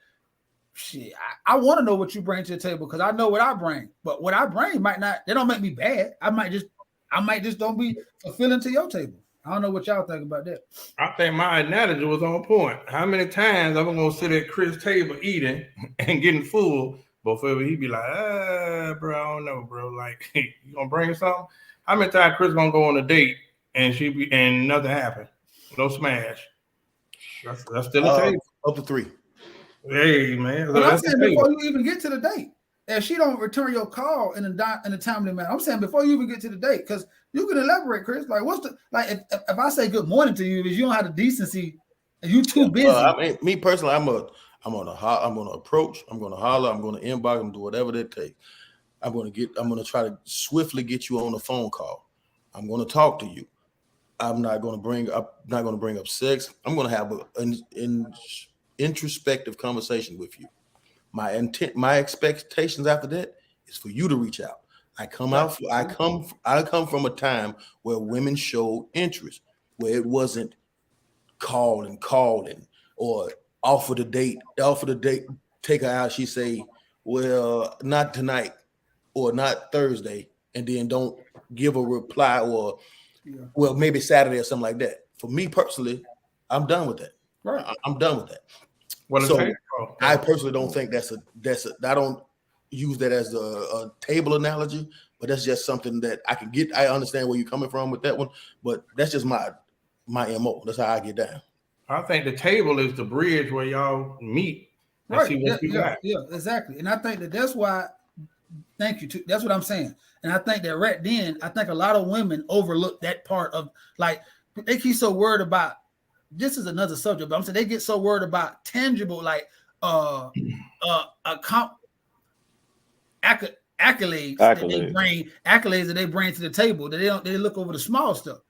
Shit, I want to know what you bring to the table because I know what I bring. But what I bring might not, they don't make me bad. I might just don't be fulfilling to your table. I don't know what y'all think about that. I think my analogy was on point. How many times I'm gonna sit at Chris' table eating and getting full, but for he be like, bro, I don't know, bro. Like, you gonna bring something? How many times Chris gonna go on a date and nothing happened? No smash. That's still a table. Up to 3. Hey man, but I'm saying before you even get to the date, if she don't return your call in a timely manner, I'm saying before you even get to the date, because you can elaborate, Chris. Like, what's the like? If I say good morning to you, if you don't have the decency, and you too busy. I mean, me personally, I'm gonna approach. I'm gonna holler. I'm gonna inbox. I'm do whatever that takes. I'm gonna try to swiftly get you on a phone call. I'm gonna talk to you. I'm not gonna bring up sex. I'm gonna have an introspective conversation with you. My expectations after that is for you to reach out. I come from a time where women showed interest, where it wasn't calling or offer the date, take her out. She say, well, not tonight or not Thursday, and then don't give a reply or well, maybe Saturday or something like that. For me personally, I'm done with that. Right. I'm done with that. I personally don't think that's I don't use that as a table analogy, but that's just something that I can get. I understand where you're coming from with that one, but that's just my MO. That's how I get down. I think the table is the bridge where y'all meet and see what you got. Yeah, exactly. And I think that's why. Thank you. That's what I'm saying. And I think that right then, I think a lot of women overlook that part of like they keep so worried about. This is another subject, but I'm saying they get so worried about tangible, like accolades that they bring to the table that they look over the small stuff.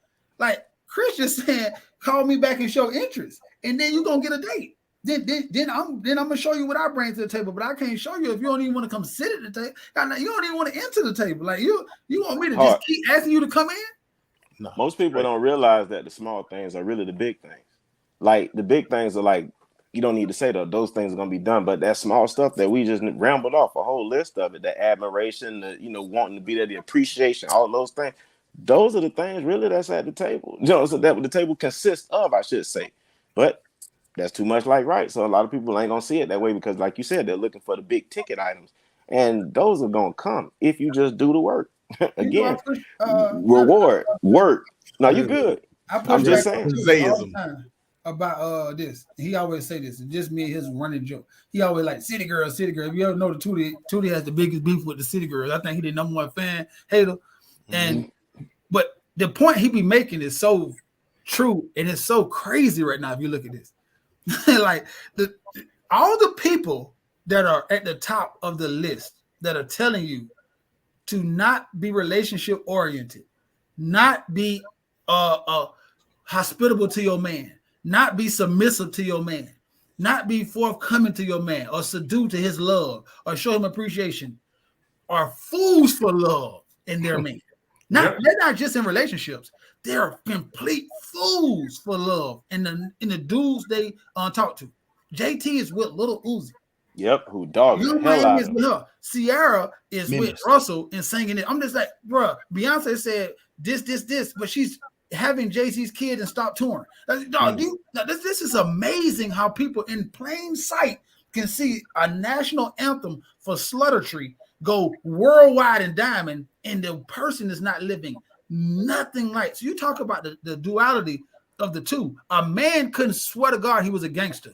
Like Chris just said, call me back and show interest, and then you're gonna get a date. Then I'm gonna show you what I bring to the table, but I can't show you if you don't even want to come sit at the table. You don't even want to enter the table. Like you want me to just keep asking you to come in? No. Most people don't realize that the small things are really the big things. Like the big things are like you don't need to say that those things are gonna be done, but that small stuff that we just rambled off a whole list of it, the admiration, the wanting to be there, the appreciation, all those things. Those are the things really that's at the table. So that what the table consists of, I should say. But that's too much like right. So a lot of people ain't gonna see it that way because, like you said, they're looking for the big ticket items, and those are gonna come if you just do the work. Again, reward work. No, you good. I'm just saying. About this. He always say this. It's just me and his running joke. He always like city girls. If you ever know the Tootie has the biggest beef with the city girls. I think he the number one fan hater. And but the point he be making is so true and it's so crazy right now. If you look at this, like all the people that are at the top of the list that are telling you to not be relationship oriented, not be hospitable to your man, not be submissive to your man, not be forthcoming to your man or subdue to his love or show him appreciation, are fools for love in their man. They're not just in relationships. They're complete fools for love in the dudes they talk to. JT is with Little Uzi. Yep, who dog the hell out of her. Sierra is with Russell and singing it. I'm just like, bro, Beyonce said this, but she's having Jay-Z's kid and stop touring. This is amazing how people in plain sight can see a national anthem for sluttertree go worldwide and diamond, and the person is not living nothing like. So you talk about the duality of the two. A man couldn't swear to God he was a gangster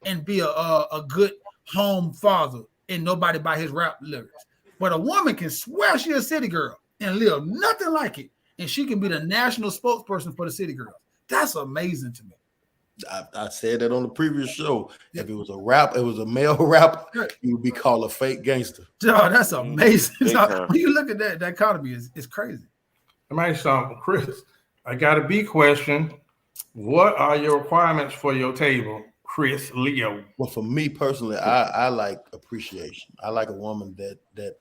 and be a good home father and nobody by his rap lyrics. But a woman can swear she's a city girl and live nothing like it. And she can be the national spokesperson for the city girls. That's amazing to me. I said that on the previous show. If it was a male rapper, he would be called a fake gangster. Dog, that's amazing. Dog, when you look at that economy, it's crazy. It might sound, Chris, I got a B question. What are your requirements for your table, Chris Leo? Well, for me personally, I like appreciation. I like a woman that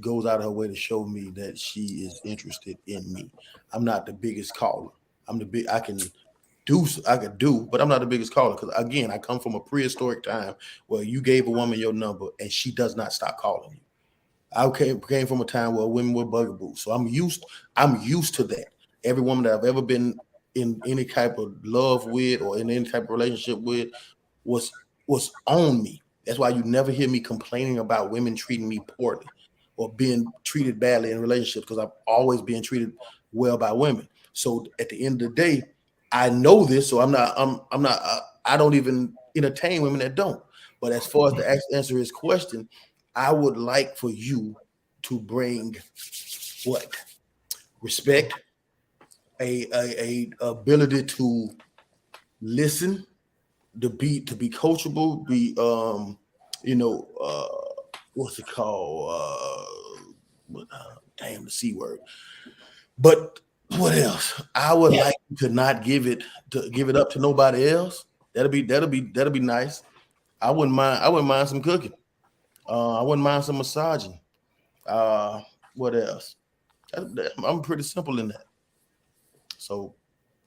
goes out of her way to show me that she is interested in me. I'm not the biggest caller. I can do, but I'm not the biggest caller because again, I come from a prehistoric time where you gave a woman your number and she does not stop calling you. I came from a time where women were bugaboos, so I'm used to that. Every woman that I've ever been in any type of love with or in any type of relationship with was on me. That's why you never hear me complaining about women treating me poorly or being treated badly in relationships because I've always been treated well by women. So at the end of the day, I know this, so I don't even entertain women that don't. But as far as to answer his question, I would like for you to bring what? Respect, a ability to listen, to be coachable, what's it called? Damn, the C word. But what else? I would like to not give it up to nobody else. That'll be nice. I wouldn't mind some cooking. I wouldn't mind some massaging. What else? I'm pretty simple in that. So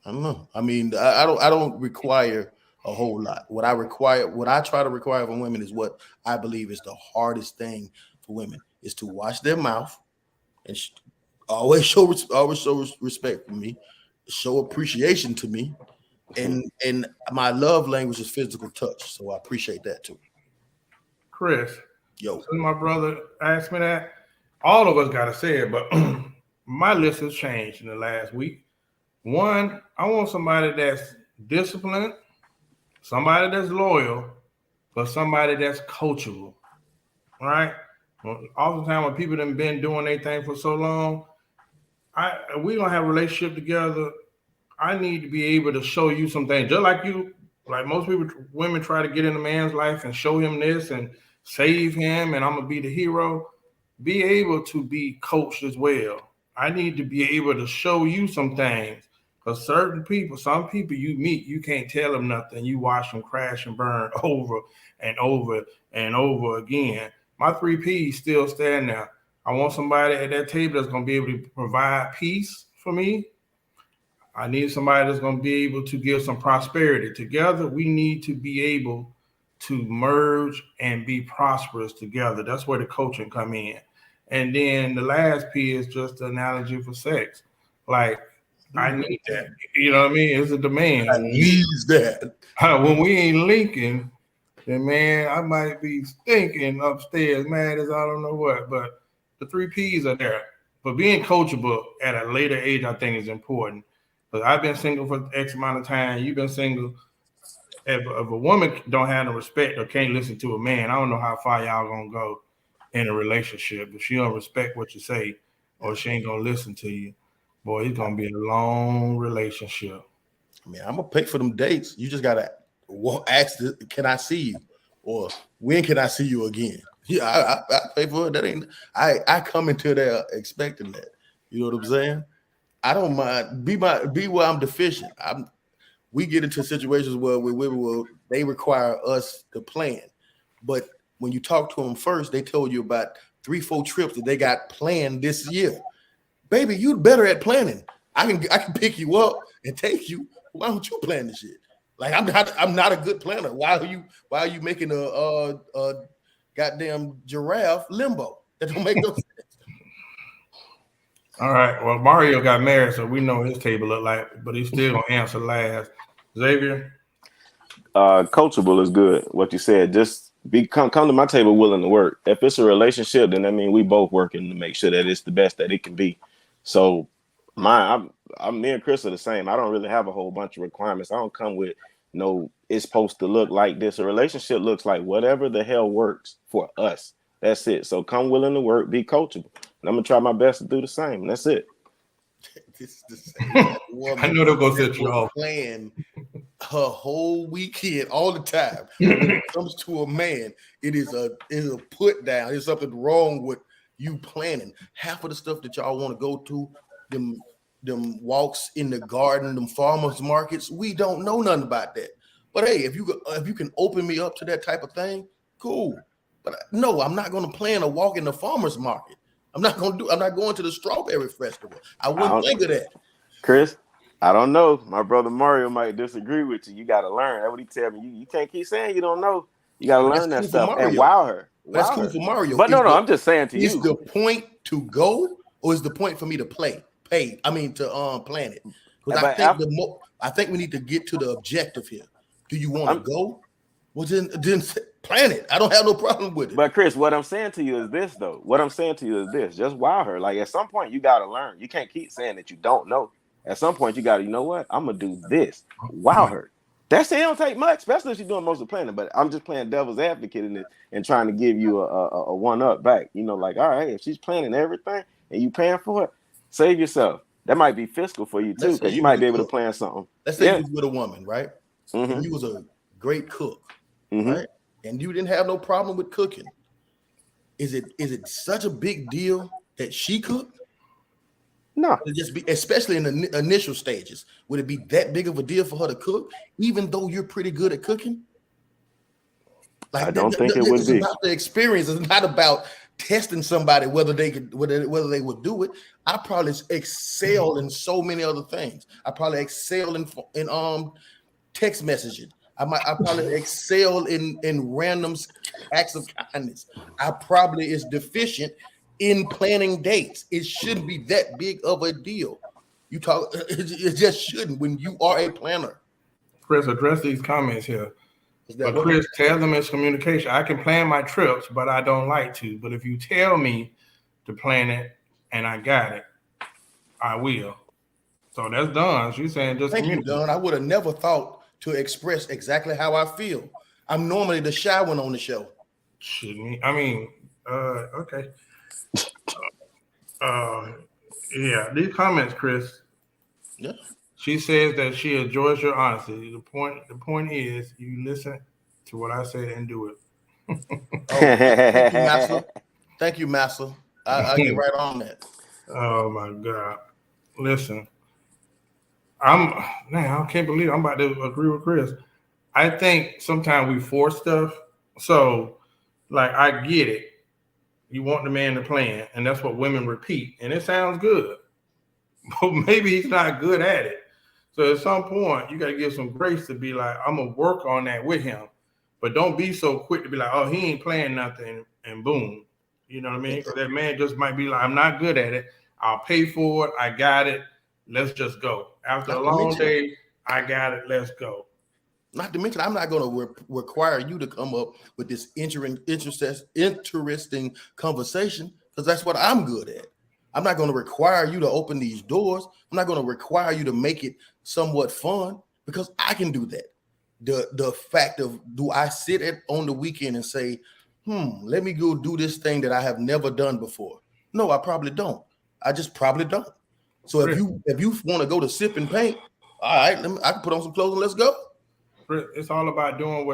I don't know. I mean, I don't require a whole lot. What I try to require from women is what I believe is the hardest thing for women is to watch their mouth and always show respect for me, show appreciation to me, and my love language is physical touch. So I appreciate that too. Chris, yo, since my brother asked me that, all of us gotta say it, but my list has changed in the last week. One, I want somebody that's disciplined, somebody that's loyal, but somebody that's coachable. All right. Well, oftentimes when people have been doing their thing for so long, we don't have a relationship together. I need to be able to show you some things, just like you, like most women try to get in a man's life and show him this and save him, and I'm gonna be the hero. Be able to be coached as well. I need to be able to show you some things. Because some people you meet, you can't tell them nothing. You watch them crash and burn over and over and over again. My 3 P's still stand there. I want somebody at that table that's going to be able to provide peace for me. I need somebody that's going to be able to give some prosperity. Together, we need to be able to merge and be prosperous together. That's where the coaching come in. And then the last P is just the analogy for sex. Like, I need that. You know what I mean? It's a demand. I need that. When we ain't linking, then man, I might be stinking upstairs, mad as I don't know what. But the 3 P's are there. But being coachable at a later age, I think, is important. But I've been single for X amount of time. You've been single. If a woman don't have no respect or can't listen to a man, I don't know how far y'all gonna go in a relationship. If she don't respect what you say, or she ain't gonna listen to you, boy, it's gonna be a long relationship. I mean, I'm gonna pay for them dates. You just gotta ask, can I see you, or when can I see you again? Yeah, I pay for it. That ain't. I come into there expecting that. You know what I'm saying? I don't mind. Be where I'm deficient. We get into situations where they require us to plan, but when you talk to them first, they told you about 3-4 trips that they got planned this year. Baby, you better at planning. I can pick you up and take you. Why don't you plan this shit? Like I'm not a good planner. Why are you making a goddamn giraffe limbo? That don't make no sense. All right. Well, Mario got married, so we know his table look like, but he's still gonna answer last. Xavier? Coachable is good. What you said, just come to my table willing to work. If it's a relationship, then I mean we both working to make sure that it's the best that it can be. So me and Chris are the same. I don't really have a whole bunch of requirements. I don't come with it's supposed to look like this. A relationship looks like whatever the hell works for us. That's it. So come willing to work, be coachable. And I'm gonna try my best to do the same. That's it. This is the same I know they'll go set you off. Plan her whole weekend, all the time. When it comes to a man, it is a put down. There's something wrong with you planning. Half of the stuff that y'all want to go to, them walks in the garden, them farmers markets, we don't know nothing about that. But hey, if you can open me up to that type of thing, cool. But no, I'm not going to plan a walk in the farmers market. I'm not going to the strawberry festival. I wouldn't think of that. Chris, I don't know. My brother Mario might disagree with you. You got to learn. That's what he tell me. You can't keep saying you don't know. You got to learn that stuff and wow her. That's cool for Mario. But no, I'm just saying to you. Is the point to go or is the point for me to plan it? Because I think we need to get to the objective here. Do you want to go? Well, then plan it. I don't have no problem with it. But Chris, what I'm saying to you is this, though. Just wow her. Like at some point, you got to learn. You can't keep saying that you don't know. At some point, you got to, you know what? I'm going to do this. Wow her. That's it. Don't take much, especially if she's doing most of the planning. But I'm just playing devil's advocate in it and trying to give you a one-up back. You know, like, all right, if she's planning everything and you paying for it, save yourself. That might be fiscal for you, too, because you might be able to plan something. Let's say you was with a woman, right? Mm-hmm. And you was a great cook, right? And you didn't have no problem with cooking. Is it such a big deal that she cooked? No. It'd just be, especially in the initial stages, would it be that big of a deal for her to cook, even though you're pretty good at cooking? Like, I don't think it would be. It's about the experience. It's not about testing somebody whether they would do it. I probably excel in so many other things. I probably excel in text messaging. I probably excel in random acts of kindness. I probably is deficient in planning dates. It shouldn't be that big of a deal. It just shouldn't when you are a planner. Chris, address these comments here. But Chris, tell them it's communication. I can plan my trips, but I don't like to. But if you tell me to plan it and I got it, I will. So that's done. She's saying just communicate. Thank you, Don. I would have never thought to express exactly how I feel. I'm normally the shy one on the show. Shouldn't I mean, okay. Yeah, these comments, Chris. Yeah. She says that she enjoys your honesty. The point is you listen to what I say and do it. Thank you, Master. Thank you, Master. I'll get right on that. Oh my God. Listen. I can't believe I'm about to agree with Chris. I think sometimes we force stuff. So, like, I get it. You want the man to plan, and that's what women repeat, and it sounds good. But maybe he's not good at it. So at some point, you got to give some grace to be like, I'm going to work on that with him. But don't be so quick to be like, oh, he ain't playing nothing, and boom. You know what I mean? Because that man just might be like, I'm not good at it. I'll pay for it. I got it. Let's just go. After a long day, I got it. Let's go. Not to mention, I'm not going to require you to come up with this interesting conversation because that's what I'm good at. I'm not going to require you to open these doors. I'm not going to require you to make it somewhat fun because I can do that. The fact of, do I sit on the weekend and say, let me go do this thing that I have never done before? No, I probably don't. I just probably don't. So if you want to go to sip and paint, all right, I can put on some clothes and let's go. It's all about doing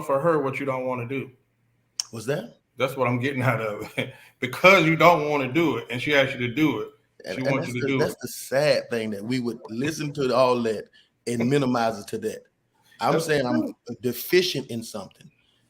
for her what you don't want to do. What's that? That's what I'm getting out of it. Because you don't want to do it, and she asked you to do it. She wants you to do it. That's the sad thing, that we would listen to all that and minimize it to that. I'm saying I'm deficient in something.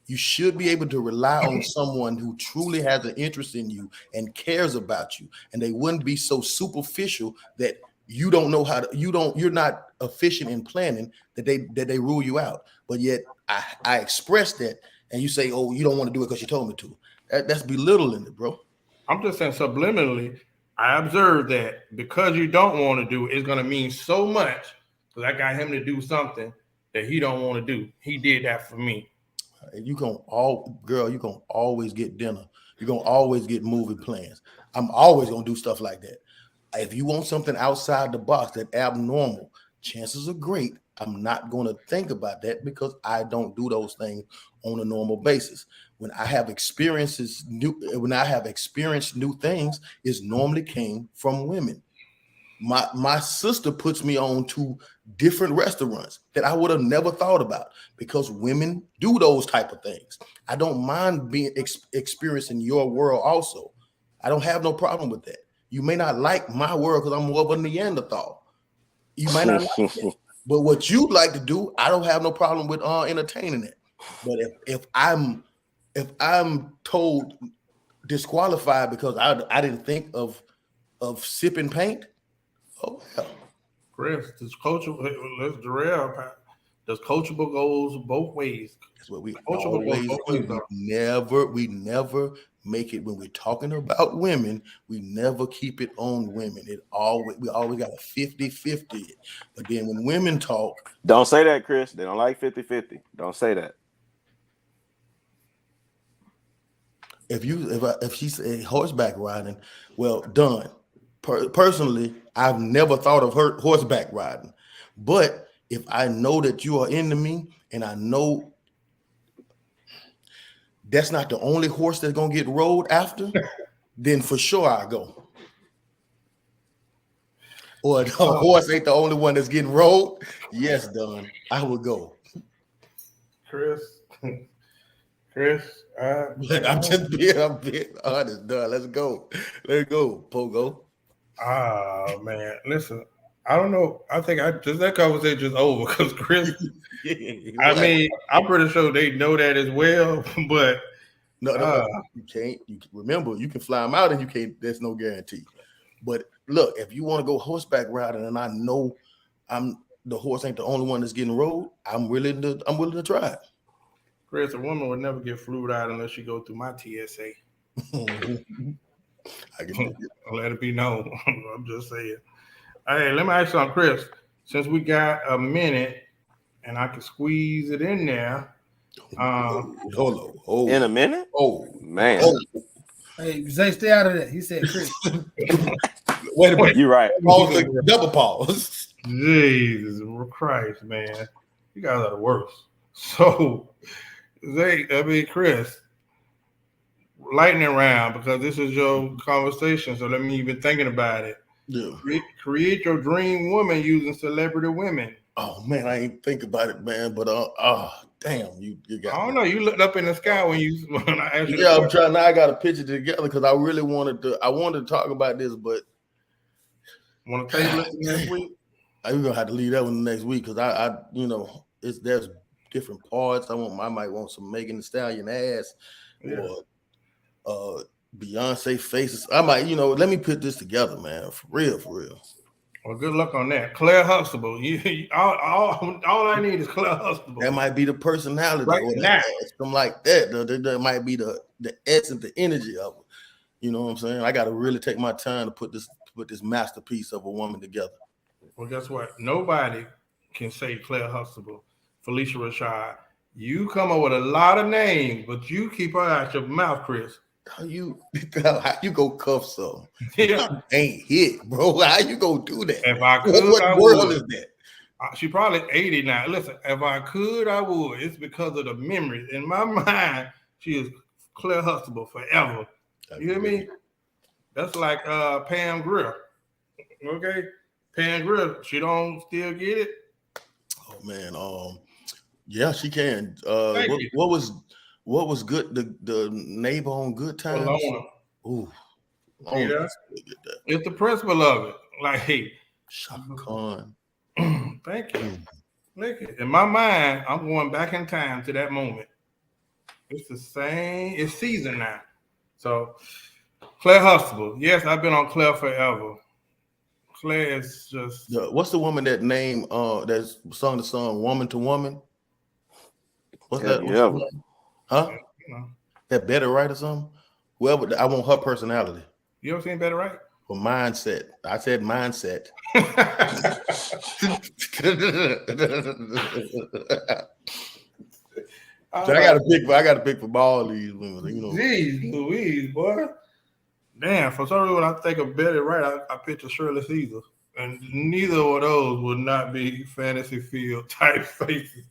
You should be able to rely on someone who truly has an interest in you and cares about you, and they wouldn't be so superficial that you don't know how to. You're not efficient in planning that they rule you out. But yet I express that, and you say, "Oh, you don't want to do it because you told me to." That's belittling it, bro. I'm just saying subliminally. I observed that because you don't want to do it, it's going to mean so much because I got him to do something that he don't want to do. He did that for me. You're gonna always get dinner. You're gonna always get movie plans. I'm always gonna do stuff like that. If you want something outside the box, that abnormal, chances are great I'm not gonna think about that because I don't do those things on a normal basis. When I have experienced new things, it normally came from women. My sister puts me on to different restaurants that I would have never thought about because women do those type of things. I don't mind being experiencing your world also. I don't have no problem with that. You may not like my world because I'm more of a Neanderthal. You might not like it. But what you like to do, I don't have no problem with entertaining it. But if I'm told disqualified because I didn't think of sipping paint, oh hell. Chris, does coachable goes both ways? That's what we Coachable always goes both do. ways, We never make it when we're talking about women. We never keep it on women. We always got a 50-50. But then when women talk, don't say that, Chris. They don't like 50-50. Don't say that. if she said horseback riding, well done. Personally, I've never thought of her horseback riding, but if I know that you are into me and I know that's not the only horse that's gonna get rode after, then for sure I go. Or the horse ain't the only one that's getting rode. Yes, Don, I will go. Chris, I'm being honest, Don. Let's go, Pogo. Ah, man, listen. I don't know. I think that conversation is over because Chris. I mean, I'm pretty sure they know that as well, but no, you can't. You remember, you can fly them out, and you can't. There's no guarantee. But look, if you want to go horseback riding, and I know the horse ain't the only one that's getting rode, I'm willing to try it. Chris, a woman would never get flued out unless she go through my TSA. I can let it be known. I'm just saying. Hey, let me ask you something, Chris. Since we got a minute and I can squeeze it in there. Hold on. In a minute? Oh, man. Hey, Zay, stay out of that. He said Chris. Wait a minute. You're right. Double pause. Jesus Christ, man. You guys are the worst. So, Chris, lightning round, because this is your conversation, so let me even thinking about it. Yeah. Create your dream woman using celebrity women. Oh man, I ain't think about it, man. But damn, you got. I don't know. You looked up in the sky when I asked you. Yeah, I'm trying. Now I got to picture it together because I really wanted to. I wanted to talk about this, but want to table it next week. I'm gonna have to leave that one next week because I there's different parts. I might want some Megan Thee Stallion ass or Beyonce faces. I might, let me put this together, man. For real. Well, good luck on that. Claire Huxtable. All I need is Claire Huxtable. That might be the personality right or now. Something like that. That might be the essence, the energy of it. You know what I'm saying? I got to really take my time to put this masterpiece of a woman together. Well, guess what? Nobody can say Claire Huxtable, Felicia Rashad. You come up with a lot of names, but you keep her out your mouth, Chris. How you go cuff some? Yeah. Ain't hit, bro. How you go do that? If I could, what world is that? She probably 80 now. Listen, if I could, I would. It's because of the memories. In my mind, she is Claire Huxtable forever. You hear me? That's like Pam Grier. Okay? Pam Grier, she don't still get it? Oh man, yeah, she can. What was good? The neighbor on Good Times. Alona. Ooh, yeah. It's the principle of it. Like, hey, Shaka Khan. Thank you. Look, in my mind, I'm going back in time to that moment. It's the same. It's season now. So, Claire Huxtable. Yes, I've been on Claire forever. Claire is just. What's the woman that name? That sung the song "Woman to Woman"? What's that? Yeah. Huh? That Better Right or something? Whoever, I want her personality. You ever seen Better Right? Well, mindset. I said mindset. So I got to pick from all these women. Jeez Louise, boy. Damn, for some reason when I think of Better Right, I picture Shirley Caesar. And neither of those would not be fantasy field type faces.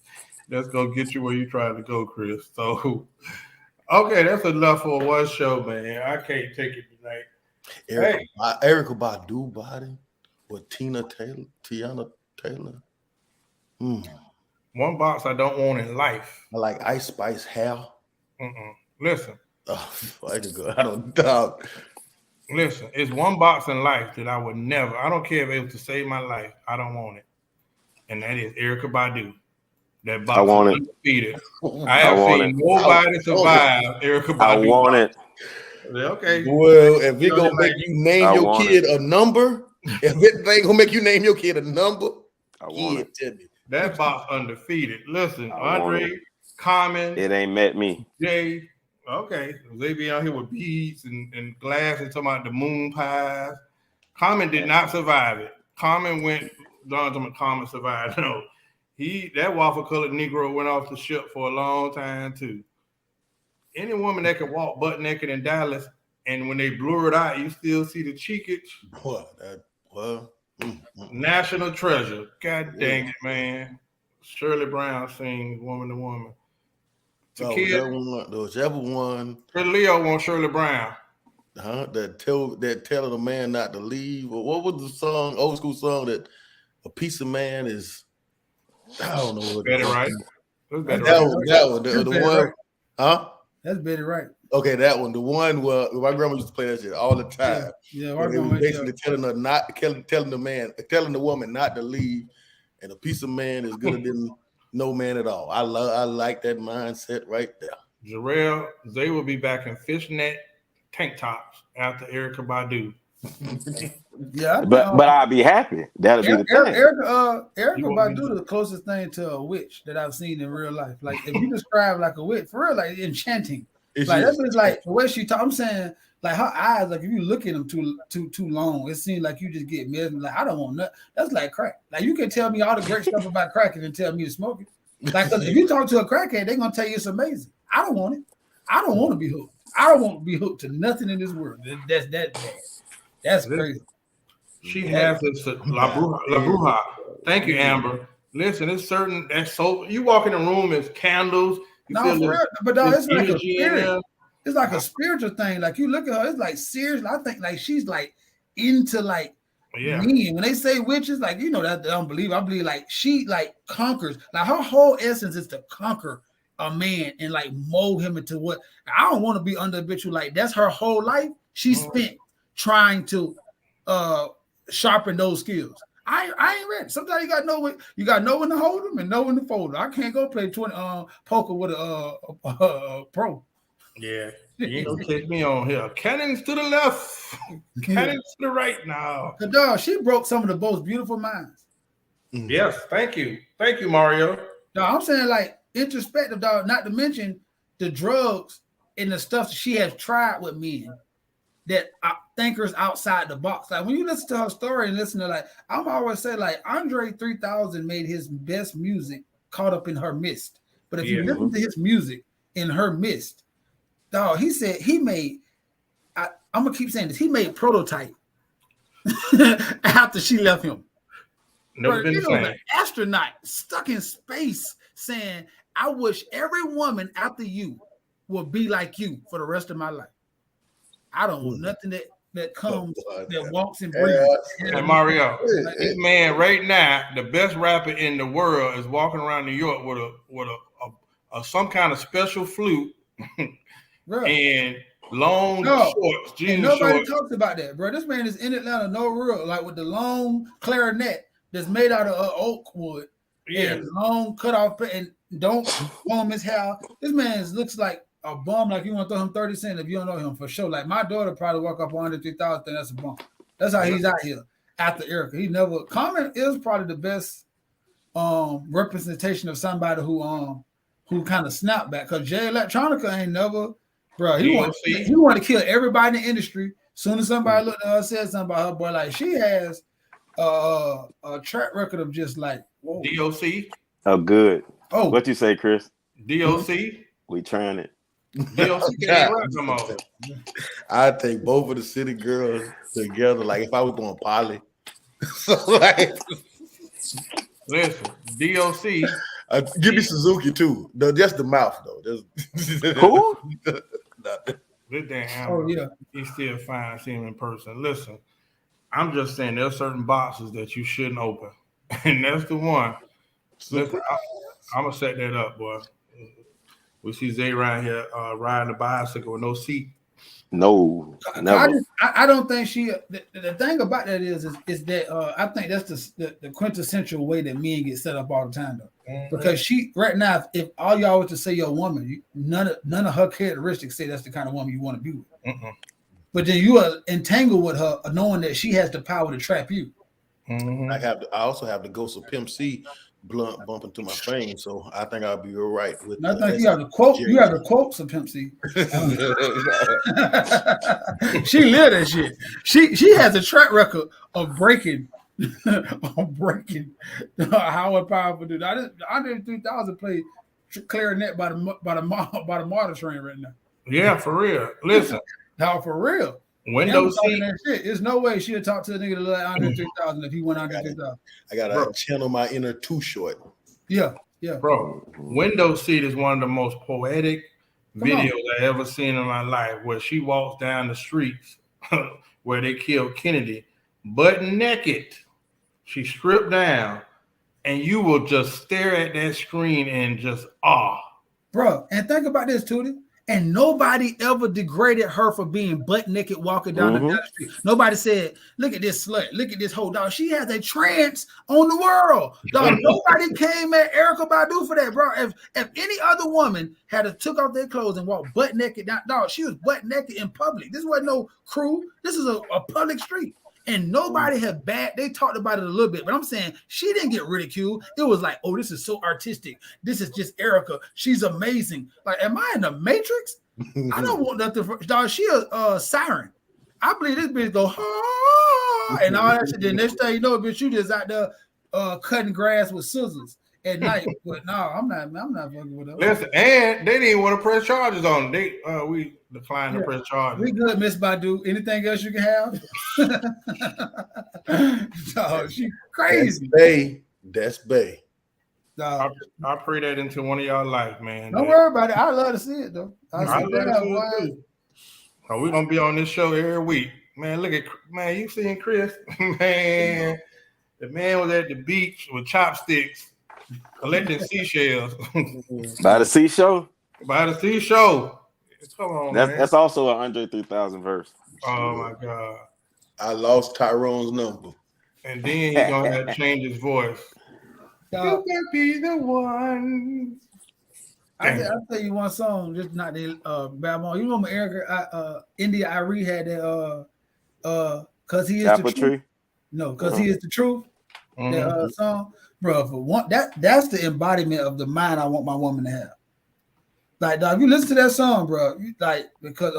That's gonna get you where you're trying to go, Chris. So, okay, that's enough for one show, man. I can't take it tonight. Erykah Badu body. With Tiana Taylor. One box I don't want in life. I like Ice Spice hair. Listen. Oh, I could go. I don't doubt. Listen, it's one box in life that I would never. I don't care if it was to save my life. I don't want it, and that is Erykah Badu. That box I want is undefeated. I have seen nobody survive Erykah Badu. I want it. Okay. Well, if it gonna make you name your kid a number, if it ain't gonna make you name your kid a number, I want it. Tell me. That box undefeated. Listen, Andre, Common. It ain't met me. Jay. Okay. They be out here with beads and glass and talking about the moon pies. Common did not survive it. Common went, Common survived. No. That waffle-colored Negro went off the ship for a long time, too. Any woman that could walk butt naked in Dallas, and when they blur it out, you still see the cheekage. National treasure. God dang it, man. Shirley Brown sings Woman to Woman. Whichever one. Leo wants Shirley Brown. That telling a man not to leave. Or what was the song, old school song that a piece of man is, I don't know what Betty Wright. That one. The one. Huh? That's Betty Wright. Okay, that one. The one where my grandma used to play that shit all the time. Yeah, basically telling the woman not to leave, and a piece of man is good than no man at all. I like that mindset right there. Jarrell, they will be back in fishnet tank tops after Erykah Badu. Yeah, but I'll be happy. That'll be the thing. Erykah Badu the closest thing to a witch that I've seen in real life. Like if you describe like a witch, for real, like enchanting. That's like the way she talk. I'm saying like her eyes, like if you look at them too long, it seems like you just get mesmerized. Like I don't want nothing. That's like crack. Like you can tell me all the great stuff about crack and then tell me to smoke it. Like if you talk to a crackhead, they're gonna tell you it's amazing. I don't want it. I don't want to be hooked. I don't want to be hooked to nothing in this world. That's that bad. That's crazy. She has this La Bruja. Thank you, Amber. Listen, it's certain that's so you walk in the room, it's candles. No, for real, but no, it's like a spirit. It's like a spiritual thing. Like you look at her, it's like seriously. I think like she's like into like men. When they say witches, like you know that I don't believe. I believe like she like conquers. Like her whole essence is to conquer a man and like mold him into what. I don't want to be under a bitch who like that's her whole life. She spent trying to sharpen those skills. I ain't ready. Sometimes you got know when to hold them and know when to fold them. I can't go play 20 poker with a pro. Yeah, you ain't gonna take me on here. Cannons to the left, cannons to the right now. The dog, she broke some of the most beautiful minds. Yes, thank you, Mario. No, I'm saying like introspective, dog. Not to mention the drugs and the stuff she has tried with men that are thinkers outside the box. Like when you listen to her story and listen to like, I'm always say like Andre 3000 made his best music caught up in her mist. But if you listen to his music in her mist, dog, he said he made, I'm gonna keep saying this, he made Prototype after she left him. Never been the same. An astronaut stuck in space saying, I wish every woman after you would be like you for the rest of my life. I don't want nothing that comes that walks and breathes. And Mario, this man right now, the best rapper in the world, is walking around New York with a some kind of special flute and long shorts, jeans. Nobody talks about that, bro. This man is in Atlanta, no real, like with the long clarinet that's made out of oak wood. Yeah, long cut off and don't comb his hair. This man looks like a bum, like you want to throw him 30 cents if you don't know him for sure. Like my daughter probably walk up on 3,000, think that's a bum. That's how he's out here after Erykah. He never Common is probably the best representation of somebody who kind of snapped back. Cause Jay Electronica ain't never, bro. He want to kill everybody in the industry. Soon as somebody looked at her, said something about her, boy, like she has a track record of just like whoa. DOC. Oh, good. Oh, what you say, Chris? DOC. We trying it. I take both of the city girls together. Like if I was doing Polly, so like, listen, DOC. Give me Suzuki too. No, just the mouth though. Who? This damn Amber, he still fine. I see him in person. Listen, I'm just saying there's certain boxes that you shouldn't open, and that's the one. Listen, I'm gonna set that up, boy. We see Zay right here riding a bicycle with no seat. No, never. I don't think she. The thing about that is that I think that's the quintessential way that men get set up all the time, though. Because she right now, if all y'all was to say you're a woman, none of her characteristics say that's the kind of woman you want to be with. But then you are entangled with her, knowing that she has the power to trap you. I also have the ghost of Pimp C blunt bumping through my frame, so I think I'll be all right with. I think you have the quote. You have the quotes of Pimp C. She lived that shit. She has a track record of breaking, how powerful dude. Andre 3000 played clarinet by the Martyr Train right now. Yeah, for real. Listen, now for real. Windows seat. There's no way she'll talk to a nigga that look like Andre 3000 if he went Andre 3000. I gotta channel my inner Too Short. Yeah. Bro, Windows seat is one of the most poetic videos I ever seen in my life, where she walks down the streets where they killed Kennedy, butt naked. She stripped down, and you will just stare at that screen and just awe. Bro, and think about this, Tootie. And nobody ever degraded her for being butt naked walking down the street. Nobody said, look at this slut, look at this whole dog. She has a trance on the world. Dog, nobody came at Erykah Badu for that, bro. If any other woman had took off their clothes and walked butt naked down, dog, she was butt naked in public. This wasn't no crew. This is a public street. And nobody had they talked about it a little bit, but I'm saying she didn't get ridiculed. It was like, oh, this is so artistic. This is just Erykah. She's amazing. Like, am I in the Matrix? I don't want nothing for dog. She a siren. I believe this bitch go and all that shit. Then next thing you know, bitch, you just out there cutting grass with scissors at night. But no, I'm not fucking with her. Listen, and they didn't want to press charges on them. We declined to press charges. We good, Miss Badu. Anything else you can have? No, she crazy. That's Bay. I pray that into one of y'all life, man. Don't worry about it. I love to see it though. We're gonna be on this show every week, man. Look at you seeing Chris, man. The man was at the beach with chopsticks collecting seashells. By the seashore. By the seashore. Come on, man. That's also an Andre 3000 verse. Oh my God. I lost Tyrone's number. And then he's gonna have to change his voice. You can be the one. I'll tell you one song, just not the bad one. You remember Erykah India Irie had that cause he is Apple the truth. Tree? No, because he is the truth. That song, bro. For one, that's the embodiment of the mind I want my woman to have. Like, dog, you listen to that song, bro. Because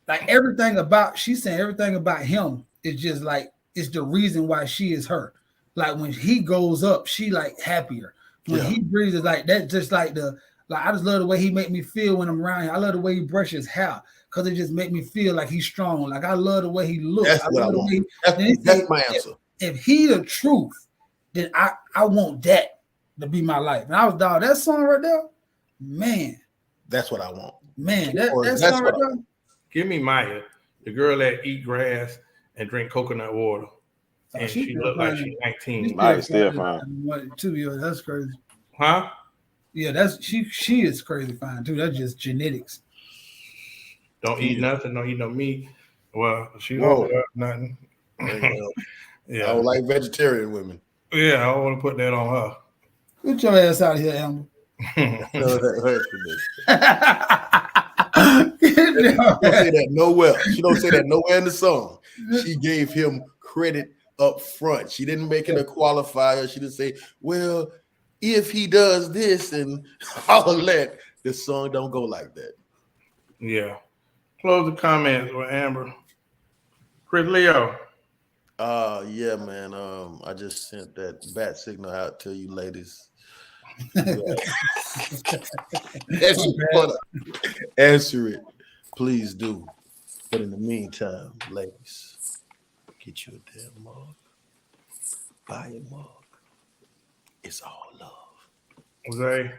like everything about she's saying everything about him is just like it's the reason why she is her. Like when he goes up, she like happier. When he breathes, like that, just like I just love the way he make me feel when I'm around him. I love the way he brushes his hair because it just make me feel like he's strong. Like I love the way he looks. That's what I want. That's my answer. If he the truth, then I want that to be my life. And I was dog that song right there, man. That's what I want. Man, that song right there. Give me Maya, the girl that eat grass and drink coconut water. And she looked like she's 19. Maya's still fine. 2 years. That's crazy. Huh? Yeah, that's she is crazy fine too. That's just genetics. Don't eat nothing. Don't eat no meat. Well, she don't eat nothing. Yeah, I don't like vegetarian women. Yeah, I don't want to put that on her. Get your ass out of here, Amber. She don't say that nowhere. She don't say that nowhere in the song. She gave him credit up front. She didn't make it a qualifier. She didn't say, well, if he does this and all of that, the song don't go like that. Yeah. Close the comments with Amber. Chris Leo. Yeah, man. I just sent that bat signal out to you ladies. Answer it. Please do. But in the meantime, ladies, get you a damn mug. Buy a mug. It's all love. Zay.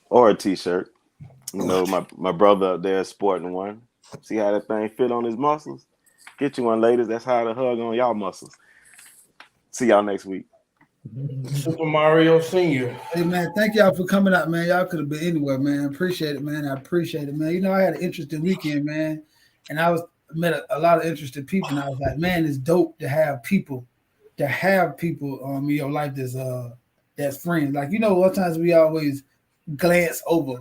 Or a t-shirt. You know, my brother up there is sporting one. See how that thing fit on his muscles? Get you one, ladies. That's how to hug on y'all muscles. See y'all next week. Super Mario Senior. Hey man, thank y'all for coming out, man. Y'all could have been anywhere, man. Appreciate it, man. I appreciate it, man. You know, I had an interesting weekend, man, and I met a lot of interesting people, and I was like, man, it's dope to have people in your life that's friends. Like, you know, what times we always glance over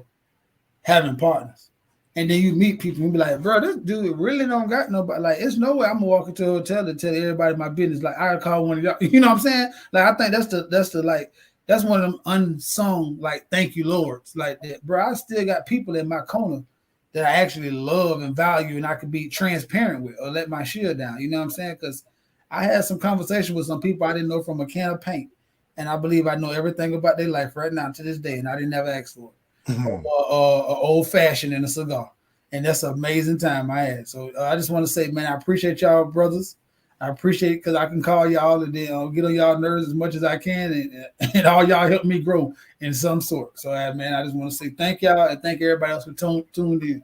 having partners, and then you meet people and be like, bro, this dude really don't got nobody. Like, it's no way I'm gonna walk into a hotel and tell everybody my business. Like, I gotta call one of y'all. You know what I'm saying? Like, I think that's one of them unsung, like, thank you, Lords. Like that, bro. I still got people in my corner that I actually love and value, and I could be transparent with or let my shield down. You know what I'm saying? Because I had some conversation with some people I didn't know from a can of paint, and I believe I know everything about their life right now to this day, and I didn't ever ask for it. Old fashioned and a cigar, and that's an amazing time I had. So I just want to say, man, I appreciate y'all, brothers. I appreciate it because I can call y'all and then get on y'all nerves as much as I can, and all y'all help me grow in some sort. So, man, I just want to say thank y'all and thank everybody else for tuned in.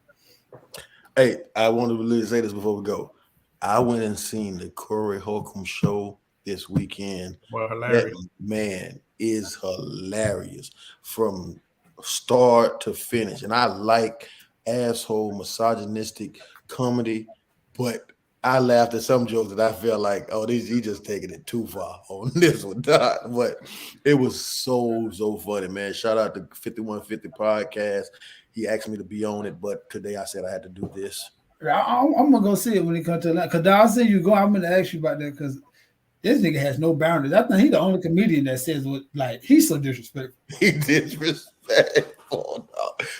Hey, I wanted to say this before we go. I went and seen the Corey Holcomb show this weekend. Well, hilarious. That man is hilarious from start to finish. And I like asshole misogynistic comedy, but I laughed at some jokes that I felt like, oh, he just taking it too far on this one. But it was so funny, man. Shout out to 5150 Podcast. He asked me to be on it, but today I said I had to do this. I'm gonna go see it when it comes to that. Cause I'll see you go. I'm gonna ask you about that because this nigga has no boundaries. I think he's the only comedian that says what, like, he's so disrespectful. He disrespectful,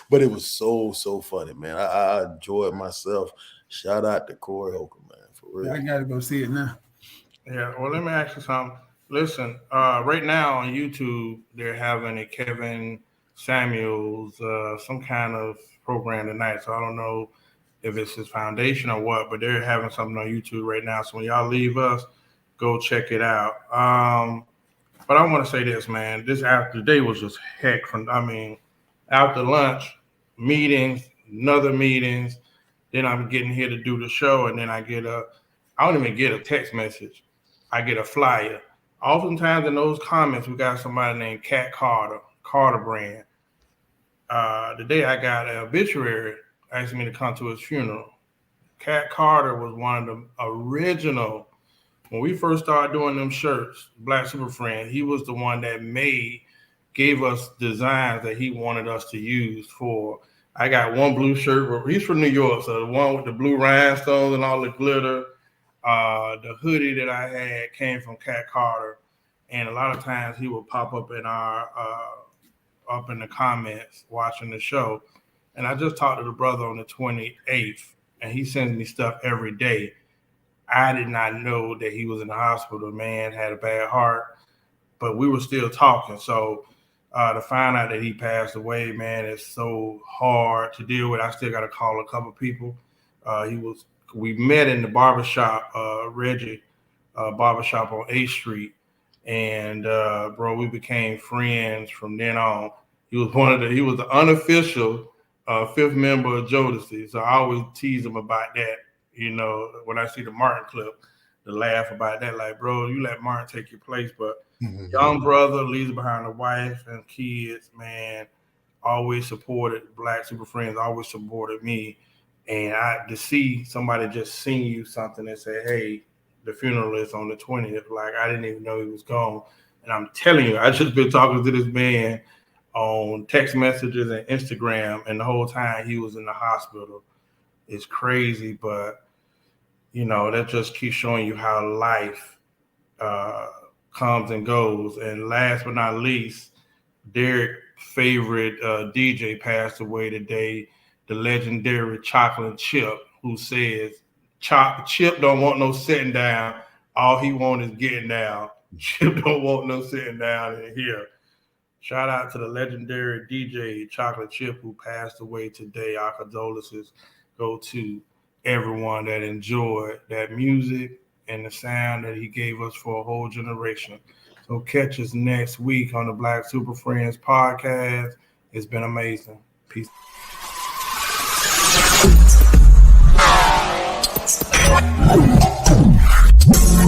but it was so funny, man. I enjoyed myself. Shout out to Corey Holcomb, man, for real. I gotta go see it now. Yeah, well, let me ask you something. Listen, right now on YouTube, they're having a Kevin Samuels, some kind of program tonight. So I don't know if it's his foundation or what, but they're having something on YouTube right now. So when y'all leave us, go check it out. But I want to say this, man. This after day was just heck. After lunch, meetings, another meetings. Then I'm getting here to do the show, and then I don't even get a text message. I get a flyer. Oftentimes in those comments, we got somebody named Cat Carter Brand. The day I got an obituary asking me to come to his funeral. Cat Carter was one of the original. When we first started doing them shirts, Black Super Friend, he was the one that gave us designs that he wanted us to use for. I got one blue shirt. He's from New York, so the one with the blue rhinestones and all the glitter. The hoodie that I had came from Cat Carter, and a lot of times he would pop up in up in the comments watching the show. And I just talked to the brother on the 28th, and he sends me stuff every day. I did not know that he was in the hospital. Man had a bad heart, but we were still talking. So to find out that he passed away, man, it's so hard to deal with. I still got to call a couple people. We met in the barbershop, Reggie barbershop on 8th Street. And bro, we became friends from then on. He was the unofficial fifth member of Jodeci. So I always tease him about that. You know, when I see the Martin clip, to laugh about that, like, bro, you let Martin take your place. But young brother leaves behind a wife and kids, man, always supported Black Super Friends, always supported me. And to see somebody just sing you something and say, hey, the funeral is on the 20th, like, I didn't even know he was gone. And I'm telling you, I just been talking to this man on text messages and Instagram, and the whole time he was in the hospital. It's crazy, but you know, that just keeps showing you how life comes and goes. And last but not least, Derek's favorite DJ passed away today, the legendary Chocolate Chip, who says, Chip don't want no sitting down. All he wants is getting down. Chip don't want no sitting down in here. Shout out to the legendary DJ Chocolate Chip who passed away today. Our condolences go to everyone that enjoyed that music and the sound that he gave us for a whole generation. So catch us next week on the Black Super Friends podcast. It's been amazing. Peace. Peace.